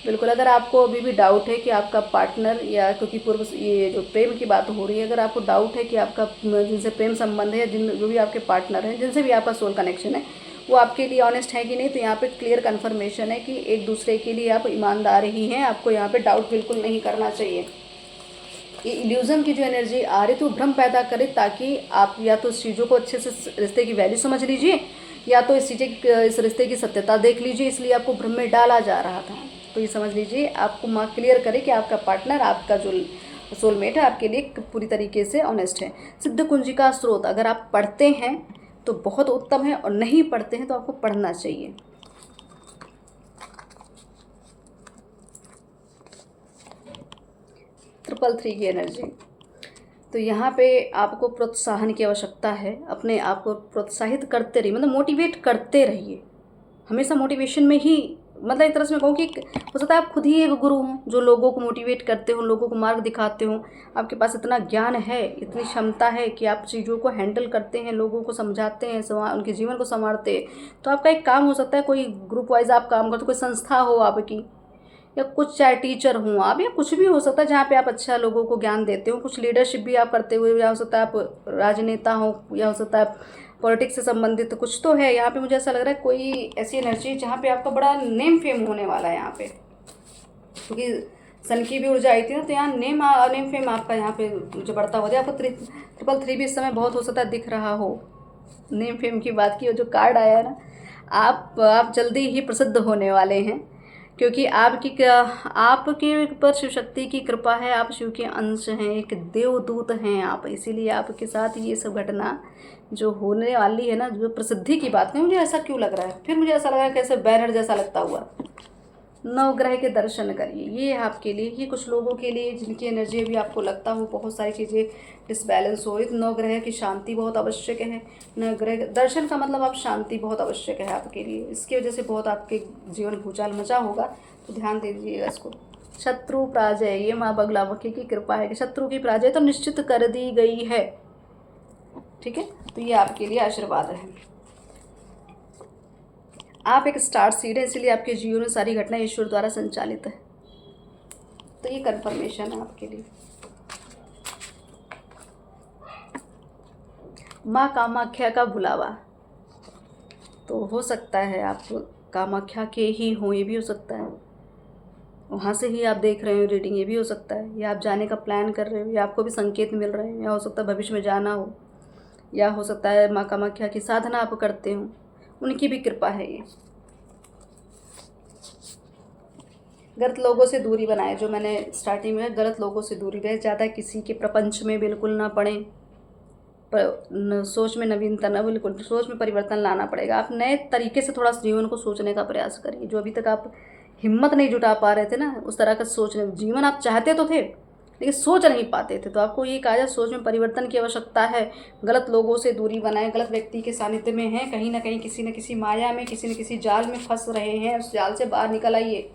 बिल्कुल, अगर आपको अभी भी डाउट है कि आपका पार्टनर या क्योंकि पूर्व ये जो प्रेम की बात हो रही है, अगर आपको डाउट है कि आपका जिनसे प्रेम संबंध है या जिन जो भी आपके पार्टनर हैं, जिनसे भी आपका सोल कनेक्शन है, वो आपके लिए ऑनेस्ट है कि नहीं, तो यहाँ पे क्लियर कन्फर्मेशन है कि एक दूसरे के लिए आप ईमानदार ही हैं। आपको यहाँ पे डाउट बिल्कुल नहीं करना चाहिए। ये इल्यूज़न की जो एनर्जी आ रही थी वो भ्रम पैदा करे, ताकि आप या तो इस चीज़ों को अच्छे से रिश्ते की वैल्यू समझ लीजिए, या तो इस रिश्ते की सत्यता देख लीजिए, इसलिए आपको भ्रम में डाला जा रहा था। तो ये समझ लीजिए, आपको माँ क्लियर करे कि आपका पार्टनर, आपका जो सोलमेट है, आपके लिए पूरी तरीके से ऑनेस्ट है। सिद्ध कुंजी का स्रोत अगर आप पढ़ते हैं तो बहुत उत्तम है, और नहीं पढ़ते हैं तो आपको पढ़ना चाहिए। 333 की एनर्जी, तो यहाँ पे आपको प्रोत्साहन की आवश्यकता है। अपने आप को प्रोत्साहित करते रहिए, मतलब मोटिवेट करते रहिए हमेशा। मोटिवेशन में ही, मतलब एक तरह से मैं कहूँ कि हो सकता है आप खुद ही एक गुरु हों जो लोगों को मोटिवेट करते हो, लोगों को मार्ग दिखाते हो। आपके पास इतना ज्ञान है, इतनी क्षमता है कि आप चीज़ों को हैंडल करते हैं, लोगों को समझाते हैं, उनके जीवन को संवारते हैं। तो आपका एक काम हो सकता है, कोई ग्रुप वाइज आप काम करते हो, कोई संस्था हो आपकी, या कुछ चाहे टीचर हों आप, या कुछ भी हो सकता है जहाँ पे आप अच्छा लोगों को ज्ञान देते हो। कुछ लीडरशिप भी आप करते हुए, या हो सकता है आप राजनेता हो, या हो सकता है पॉलिटिक्स से संबंधित कुछ तो है। यहाँ पे मुझे ऐसा लग रहा है कोई ऐसी एनर्जी जहाँ पे आपका बड़ा नेम फेम होने वाला है यहाँ पे, क्योंकि सन की भी ऊर्जा आई थी ना, तो यहाँ नेम फेम आपका यहाँ पे जो बढ़ता हो जाए। आपको 333 भी इस समय बहुत हो सकता है दिख रहा हो। नेम फेम की बात की, जो कार्ड आया है ना, आप जल्दी ही प्रसिद्ध होने वाले हैं, क्योंकि आपके ऊपर शिव शक्ति की कृपा है। आप शिव के अंश हैं, एक देवदूत हैं आप, इसीलिए आपके साथ ये सब घटना जो होने वाली है ना, जो प्रसिद्धि की बात नहीं, मुझे ऐसा क्यों लग रहा है, फिर मुझे ऐसा लग रहा है कैसे बैनर जैसा लगता हुआ। नवग्रह के दर्शन करिए, ये आपके लिए, ये कुछ लोगों के लिए जिनकी एनर्जी भी आपको लगता हो बहुत सारी चीज़ें डिसबैलेंस हो रही, तो नवग्रह की शांति बहुत आवश्यक है। नवग्रह दर्शन का मतलब आप शांति बहुत आवश्यक है आपके लिए, इसकी वजह से बहुत आपके जीवन भूचाल मचा होगा, तो ध्यान दे दीजिएगा इसको। शत्रु पराजय, ये माँ बगलामुखी की कृपा है कि शत्रु की पराजय तो निश्चित कर दी गई है। ठीक है, तो ये आपके लिए आशीर्वाद है। आप एक स्टार सीड है, इसलिए आपके जीवन में सारी घटनाएं ईश्वर द्वारा संचालित है, तो ये कंफर्मेशन है आपके लिए। माँ कामाख्या का बुलावा, तो हो सकता है आप कामाख्या के ही हों, ये भी हो सकता है, वहाँ से ही आप देख रहे हो रीडिंग, ये भी हो सकता है, या आप जाने का प्लान कर रहे हो, या आपको भी संकेत मिल रहे हैं, या हो सकता है भविष्य में जाना हो, या हो सकता है माँ कामाख्या की साधना आप करते हो, उनकी भी कृपा है ये। गलत लोगों से दूरी बनाए, जो मैंने स्टार्टिंग में, गलत लोगों से दूरी रहे, ज़्यादा किसी के प्रपंच में बिल्कुल ना पड़े, पर सोच में नवीनता ना, बिल्कुल सोच में परिवर्तन लाना पड़ेगा। आप नए तरीके से थोड़ा जीवन को सोचने का प्रयास करिए, जो अभी तक आप हिम्मत नहीं जुटा पा रहे थे ना, उस तरह का सोचने, जीवन आप चाहते तो थे लेकिन सोच नहीं पाते थे, तो आपको ये कहा जाए सोच में परिवर्तन की आवश्यकता है। गलत लोगों से दूरी बनाएं, गलत व्यक्ति के सानिध्य में हैं, कहीं ना कहीं किसी न किसी माया में, किसी न किसी जाल में फंस रहे हैं, उस जाल से बाहर निकल आइए।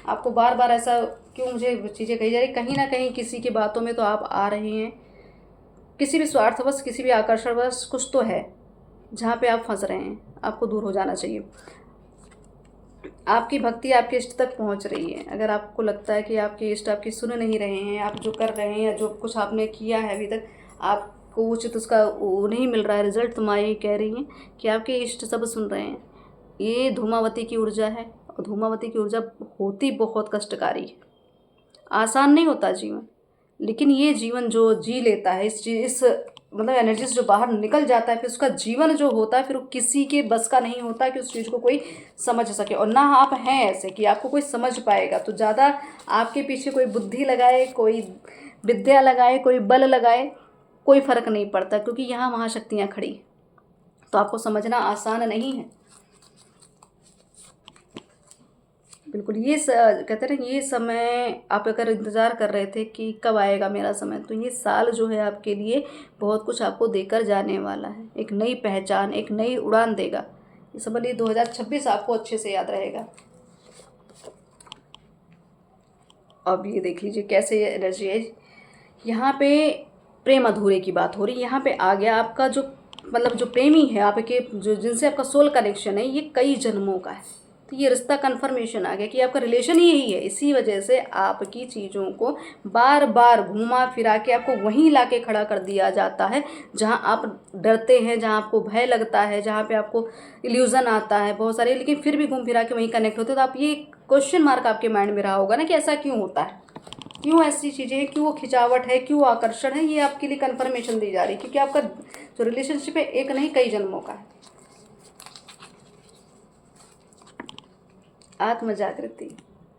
आपको बार बार ऐसा क्यों मुझे चीज़ें कही जा रही, कहीं ना कहीं किसी की बातों में तो आप आ रहे हैं, किसी भी स्वार्थवश, किसी भी आकर्षणवश कुछ तो है जहाँ पे आप फंस रहे हैं, आपको दूर हो जाना चाहिए। आपकी भक्ति आपके इष्ट तक पहुँच रही है। अगर आपको लगता है कि आपके इष्ट आपकी सुन नहीं रहे हैं, आप जो कर रहे हैं या जो कुछ आपने किया है अभी तक, आपको उचित उसका वो नहीं मिल रहा है रिजल्ट, तो माँ ये कह रही हैं कि आपके इष्ट सब सुन रहे हैं। ये धूमावती की ऊर्जा है, और धूमावती की ऊर्जा होती बहुत कष्टकारी है, आसान नहीं होता जीवन, लेकिन ये जीवन जो जी लेता है, इस मतलब एनर्जी से जो बाहर निकल जाता है, फिर उसका जीवन जो होता है, फिर वो किसी के बस का नहीं होता कि उस चीज़ को कोई समझ सके, और ना आप हैं ऐसे कि आपको कोई समझ पाएगा। तो ज़्यादा आपके पीछे कोई बुद्धि लगाए, कोई विद्या लगाए, कोई बल लगाए, कोई फ़र्क नहीं पड़ता, क्योंकि यहाँ महाशक्तियाँ खड़ी, तो आपको समझना आसान नहीं है। बिल्कुल, कहते हैं ना, ये समय आप अगर इंतज़ार कर रहे थे कि कब आएगा मेरा समय, तो ये साल जो है आपके लिए बहुत कुछ आपको देकर जाने वाला है। एक नई पहचान, एक नई उड़ान देगा। ये समझ 2026 आपको अच्छे से याद रहेगा। अब ये देख लीजिए कैसे ये एनर्जी है। यहाँ पे प्रेम अधूरे की बात हो रही है। यहाँ पे आ गया आपका जो मतलब जो प्रेमी है आपके, जो जिनसे आपका सोल कनेक्शन है, ये कई जन्मों का है। तो ये रिश्ता कन्फर्मेशन आ गया कि आपका रिलेशन ही यही है। इसी वजह से आपकी चीज़ों को बार बार घुमा फिरा के आपको वहीं ला के खड़ा कर दिया जाता है जहाँ आप डरते हैं, जहाँ आपको भय लगता है, जहाँ पे आपको इल्यूज़न आता है बहुत सारे, लेकिन फिर भी घूम फिरा के वहीं कनेक्ट होते हो। तो आप ये क्वेश्चन मार्क आपके माइंड में रहा होगा ना कि ऐसा क्यों होता है, क्यों ऐसी चीज़ें हैं, क्यों वो खिंचावट है, क्यों आकर्षण है। ये आपके लिए कन्फर्मेशन दी जा रही है क्योंकि आपका जो रिलेशनशिप है एक नहीं कई जन्मों का है। आत्म जागृति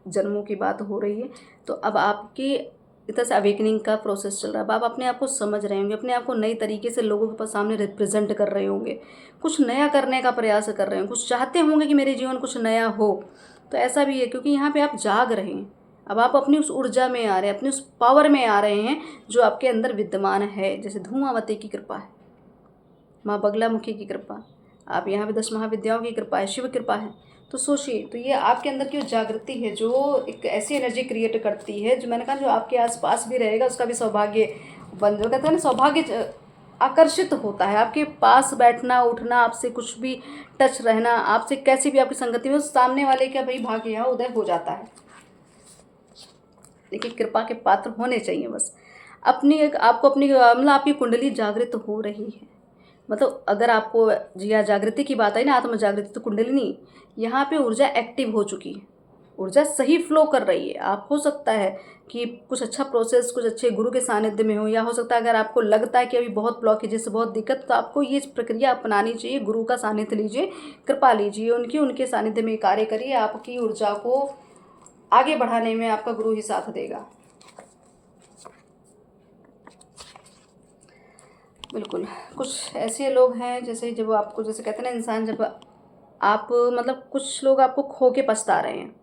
जन्मों की बात हो रही है। तो अब आपकी इधर से अवेकनिंग का प्रोसेस चल रहा है। अब आप अपने आप को समझ रहे होंगे, अपने आप को नई तरीके से लोगों के सामने रिप्रेजेंट कर रहे होंगे, कुछ नया करने का प्रयास कर रहे होंगे, कुछ चाहते होंगे कि मेरे जीवन कुछ नया हो। तो ऐसा भी है क्योंकि यहाँ पे आप जाग रहे हैं। अब आप अपनी उस ऊर्जा में आ रहे हैं, अपनी उस पावर में आ रहे हैं जो आपके अंदर विद्यमान है। जैसे धूमावती की कृपा है, माँ बगलामुखी की कृपा, आप यहाँ पे 10 महाविद्याओं की कृपा है, शिव कृपा है। तो सोचिए, तो ये आपके अंदर की जो जागृति है, जो एक ऐसी एनर्जी क्रिएट करती है, जो मैंने कहा जो आपके आसपास भी रहेगा उसका भी सौभाग्य बन, जो कहते हैं ना सौभाग्य आकर्षित होता है। आपके पास बैठना उठना, आपसे कुछ भी टच रहना, आपसे कैसी भी आपकी संगति में, सामने वाले का भाई भाग्य यहाँ उदय हो जाता है। देखिए, कृपा के पात्र होने चाहिए बस। अपनी एक आपको अपनी मतलब आपकी कुंडली जागृत हो रही है। मतलब अगर आपको जिया जागृति की बात आई ना, आत्म जागृति, तो कुंडलिनी यहाँ पे ऊर्जा एक्टिव हो चुकी है, ऊर्जा सही फ्लो कर रही है। आप हो सकता है कि कुछ अच्छा प्रोसेस, कुछ अच्छे गुरु के सानिध्य में हो, या हो सकता है अगर आपको लगता है कि अभी बहुत ब्लॉकेजेस, बहुत दिक्कत, तो आपको ये प्रक्रिया अपनानी चाहिए। गुरु का सानिध्य लीजिए, कृपा लीजिए उनके सानिध्य में कार्य करिए। आपकी ऊर्जा को आगे बढ़ाने में आपका गुरु ही साथ देगा। बिल्कुल, कुछ ऐसे लोग हैं जैसे जब आपको, जैसे कहते हैं ना इंसान, जब आप मतलब कुछ लोग आपको खो के पछता रहे हैं,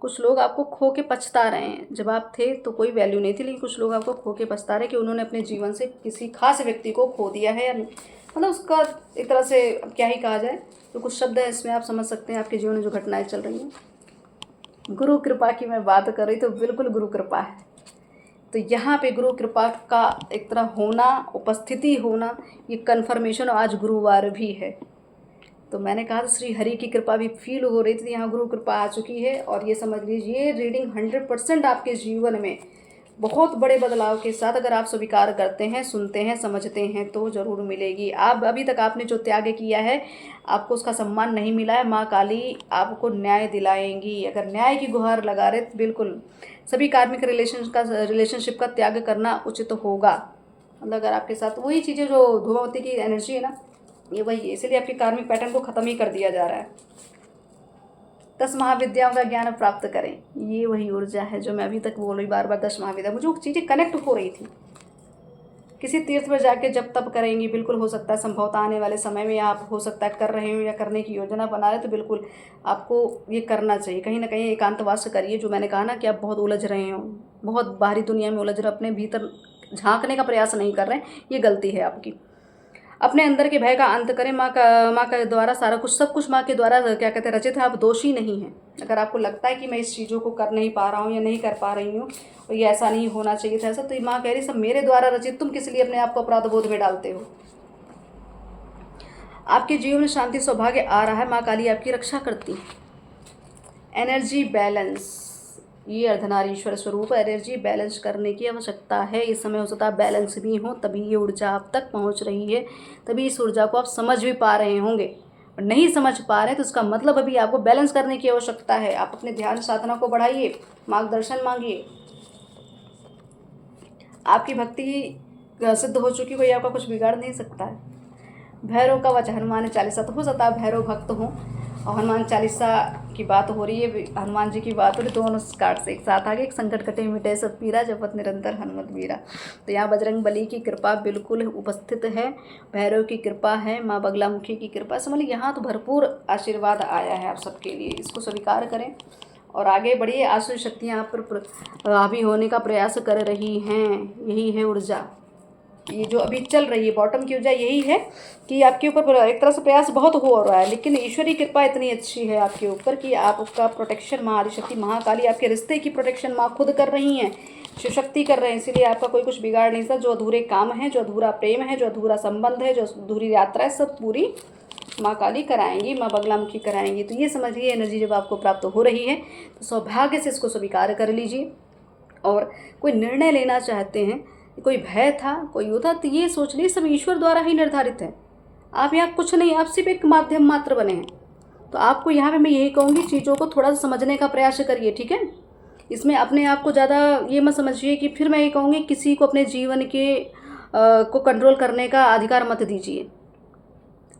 कुछ लोग आपको खो के पछता रहे हैं। जब आप थे तो कोई वैल्यू नहीं थी, लेकिन कुछ लोग आपको खो के पछता रहे हैं कि उन्होंने अपने जीवन से किसी खास व्यक्ति को खो दिया है या नहीं। मतलब उसका एक तरह से अब क्या ही कहा जाए। तो कुछ शब्द है इसमें, आप समझ सकते हैं आपके जीवन में जो घटनाएं चल रही हैं। गुरु कृपा की मैं बात कर रही तो बिल्कुल गुरु कृपा है। तो यहाँ पे गुरु कृपा का एक तरह होना, उपस्थिति होना, ये कन्फर्मेशन आज गुरुवार भी है। तो मैंने कहा श्री हरि की कृपा भी फील हो रही थी, यहाँ गुरु कृपा आ चुकी है। और ये समझ लीजिए रीडिंग 100% आपके जीवन में बहुत बड़े बदलाव के साथ, अगर आप स्वीकार करते हैं, सुनते हैं, समझते हैं, तो ज़रूर मिलेगी। आप अभी तक आपने जो त्याग किया है, आपको उसका सम्मान नहीं मिला है, माँ काली आपको न्याय दिलाएंगी। अगर न्याय की गुहार लगा रहे तो बिल्कुल सभी कार्मिक रिलेशनशिप का त्याग करना उचित होगा। मतलब अगर आपके साथ वही चीज़ें जो धूमावती की एनर्जी है ना, ये वही है, इसलिए आपके कार्मिक पैटर्न को ख़त्म ही कर दिया जा रहा है। 10 महाविद्याओं का ज्ञान प्राप्त करें, ये वही ऊर्जा है जो मैं अभी तक बोल रही बार बार। 10 महाविद्या, मुझे वो चीज़ें कनेक्ट हो रही थी। किसी तीर्थ पर जाके जब तब करेंगी, बिल्कुल हो सकता है संभवतः आने वाले समय में आप हो सकता है कर रहे हो या करने की योजना बना रहे, तो बिल्कुल आपको ये करना चाहिए। कहीं ना कहीं एकांतवास करिए। जो मैंने कहा ना कि आप बहुत उलझ रहे हो, बहुत बाहरी दुनिया में उलझ रहे, अपने भीतर झांकने का प्रयास नहीं कर रहे हैं, ये गलती है आपकी। अपने अंदर के भय का अंत करें। माँ के द्वारा सारा कुछ, सब कुछ माँ के द्वारा क्या कहते हैं रचित है। आप दोषी नहीं हैं। अगर आपको लगता है कि मैं इस चीज़ों को कर नहीं पा रहा हूँ या नहीं कर पा रही हूँ और ये ऐसा नहीं होना चाहिए था ऐसा, तो माँ कह रही सब मेरे द्वारा रचित, तुम किस लिए अपने आप को अपराध बोध में डालते हो। आपके जीवन में शांति सौभाग्य आ रहा है। माँ काली आपकी रक्षा करती है। एनर्जी बैलेंस, ये अर्धनारीश्वर स्वरूप एनर्जी बैलेंस करने की आवश्यकता है। इस समय हो सकता है बैलेंस भी हो, तभी ये ऊर्जा आप तक पहुंच रही है, तभी इस ऊर्जा को आप समझ भी पा रहे होंगे। और नहीं समझ पा रहे हैं तो उसका मतलब अभी आपको बैलेंस करने की आवश्यकता है। आप अपने ध्यान साधना को बढ़ाइए, मार्गदर्शन मांगिए। आपकी भक्ति सिद्ध हो चुकी, कोई आपका कुछ बिगाड़ नहीं सकता है। भैरव का वचन हनुमान चालीसा, तो हो सकता है भैरव भक्त हो और हनुमान चालीसा की बात हो रही है, हनुमान जी की बात हो रही, दोनों कार्ड से एक साथ आगे, एक संकट कटे मिटे सब पीरा, जपत निरंतर हनुमत वीरा। तो यहाँ बजरंग बली की कृपा बिल्कुल उपस्थित है, भैरव की कृपा है, माँ बगलामुखी की कृपा। समझ लीजिए यहाँ तो भरपूर आशीर्वाद आया है आप सबके लिए। इसको स्वीकार करें और आगे बढ़िए। आसुरी शक्तियाँ आप पर हावी होने का प्रयास कर रही हैं। यही है ऊर्जा, ये जो अभी चल रही है बॉटम की ऊर्जा, यही है कि आपके ऊपर एक तरह से प्रयास बहुत हो रहा है, लेकिन ईश्वरी कृपा इतनी अच्छी है आपके ऊपर कि आपका प्रोटेक्शन माँ आदिशक्ति महाकाली, आपके रिश्ते की प्रोटेक्शन माँ खुद कर रही हैं। शिव शक्ति कर रहे हैं, इसीलिए आपका कोई कुछ बिगाड़ नहीं सकता। जो अधूरे काम हैं, जो अधूरा प्रेम है, जो अधूरा संबंध है, जो अधूरी यात्रा है, सब पूरी माँ काली कराएंगी, माँ बगलामुखी कराएंगी। तो ये समझिए एनर्जी जब आपको प्राप्त हो रही है तो सौभाग्य से इसको स्वीकार कर लीजिए। और कोई निर्णय लेना चाहते हैं, कोई भय था, कोई वो था, तो ये सोच लीजिए सब ईश्वर द्वारा ही निर्धारित है। आप यहाँ कुछ नहीं, आप सिर्फ एक माध्यम मात्र बने हैं। तो आपको यहाँ पे मैं यही कहूँगी, चीज़ों को थोड़ा सा समझने का प्रयास करिए, ठीक है। इसमें अपने आप को ज़्यादा ये मत समझिए कि फिर मैं ये कहूँगी किसी को अपने जीवन के को कंट्रोल करने का अधिकार मत दीजिए।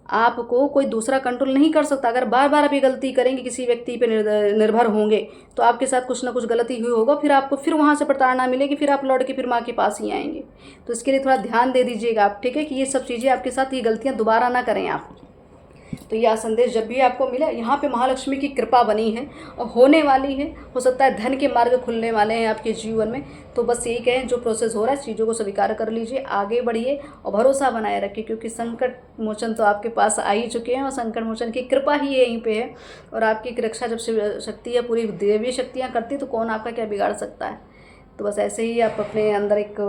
आपको कोई दूसरा कंट्रोल नहीं कर सकता। अगर बार बार आप ये गलती करेंगे, किसी व्यक्ति पे निर्भर होंगे, तो आपके साथ कुछ ना कुछ गलती हुई होगा, फिर आपको फिर वहाँ से प्रताड़ना मिलेगी, फिर आप लौट के फिर माँ के पास ही आएंगे। तो इसके लिए थोड़ा ध्यान दे दीजिएगा आप, ठीक है, कि ये सब चीज़ें आपके साथ, ये गलतियाँ दोबारा ना करें आप। तो यह संदेश जब भी आपको मिले, यहाँ पे महालक्ष्मी की कृपा बनी है और होने वाली है। हो सकता है धन के मार्ग खुलने वाले हैं आपके जीवन में। तो बस यही कहें, जो प्रोसेस हो रहा है चीज़ों को स्वीकार कर लीजिए, आगे बढ़िए और भरोसा बनाए रखिए, क्योंकि संकट मोचन तो आपके पास आ ही चुके हैं और संकट मोचन की कृपा ही यहीं पे है। और आपकी रक्षा जब शिव शक्ति या पूरी देवी शक्तियाँ करती, तो कौन आपका क्या बिगाड़ सकता है। तो बस ऐसे ही आप अपने अंदर एक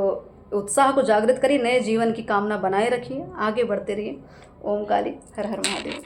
उत्साह को जागृत करिए, नए जीवन की कामना बनाए रखिए, आगे बढ़ते रहिए। ओम काली, हर हर महादेव।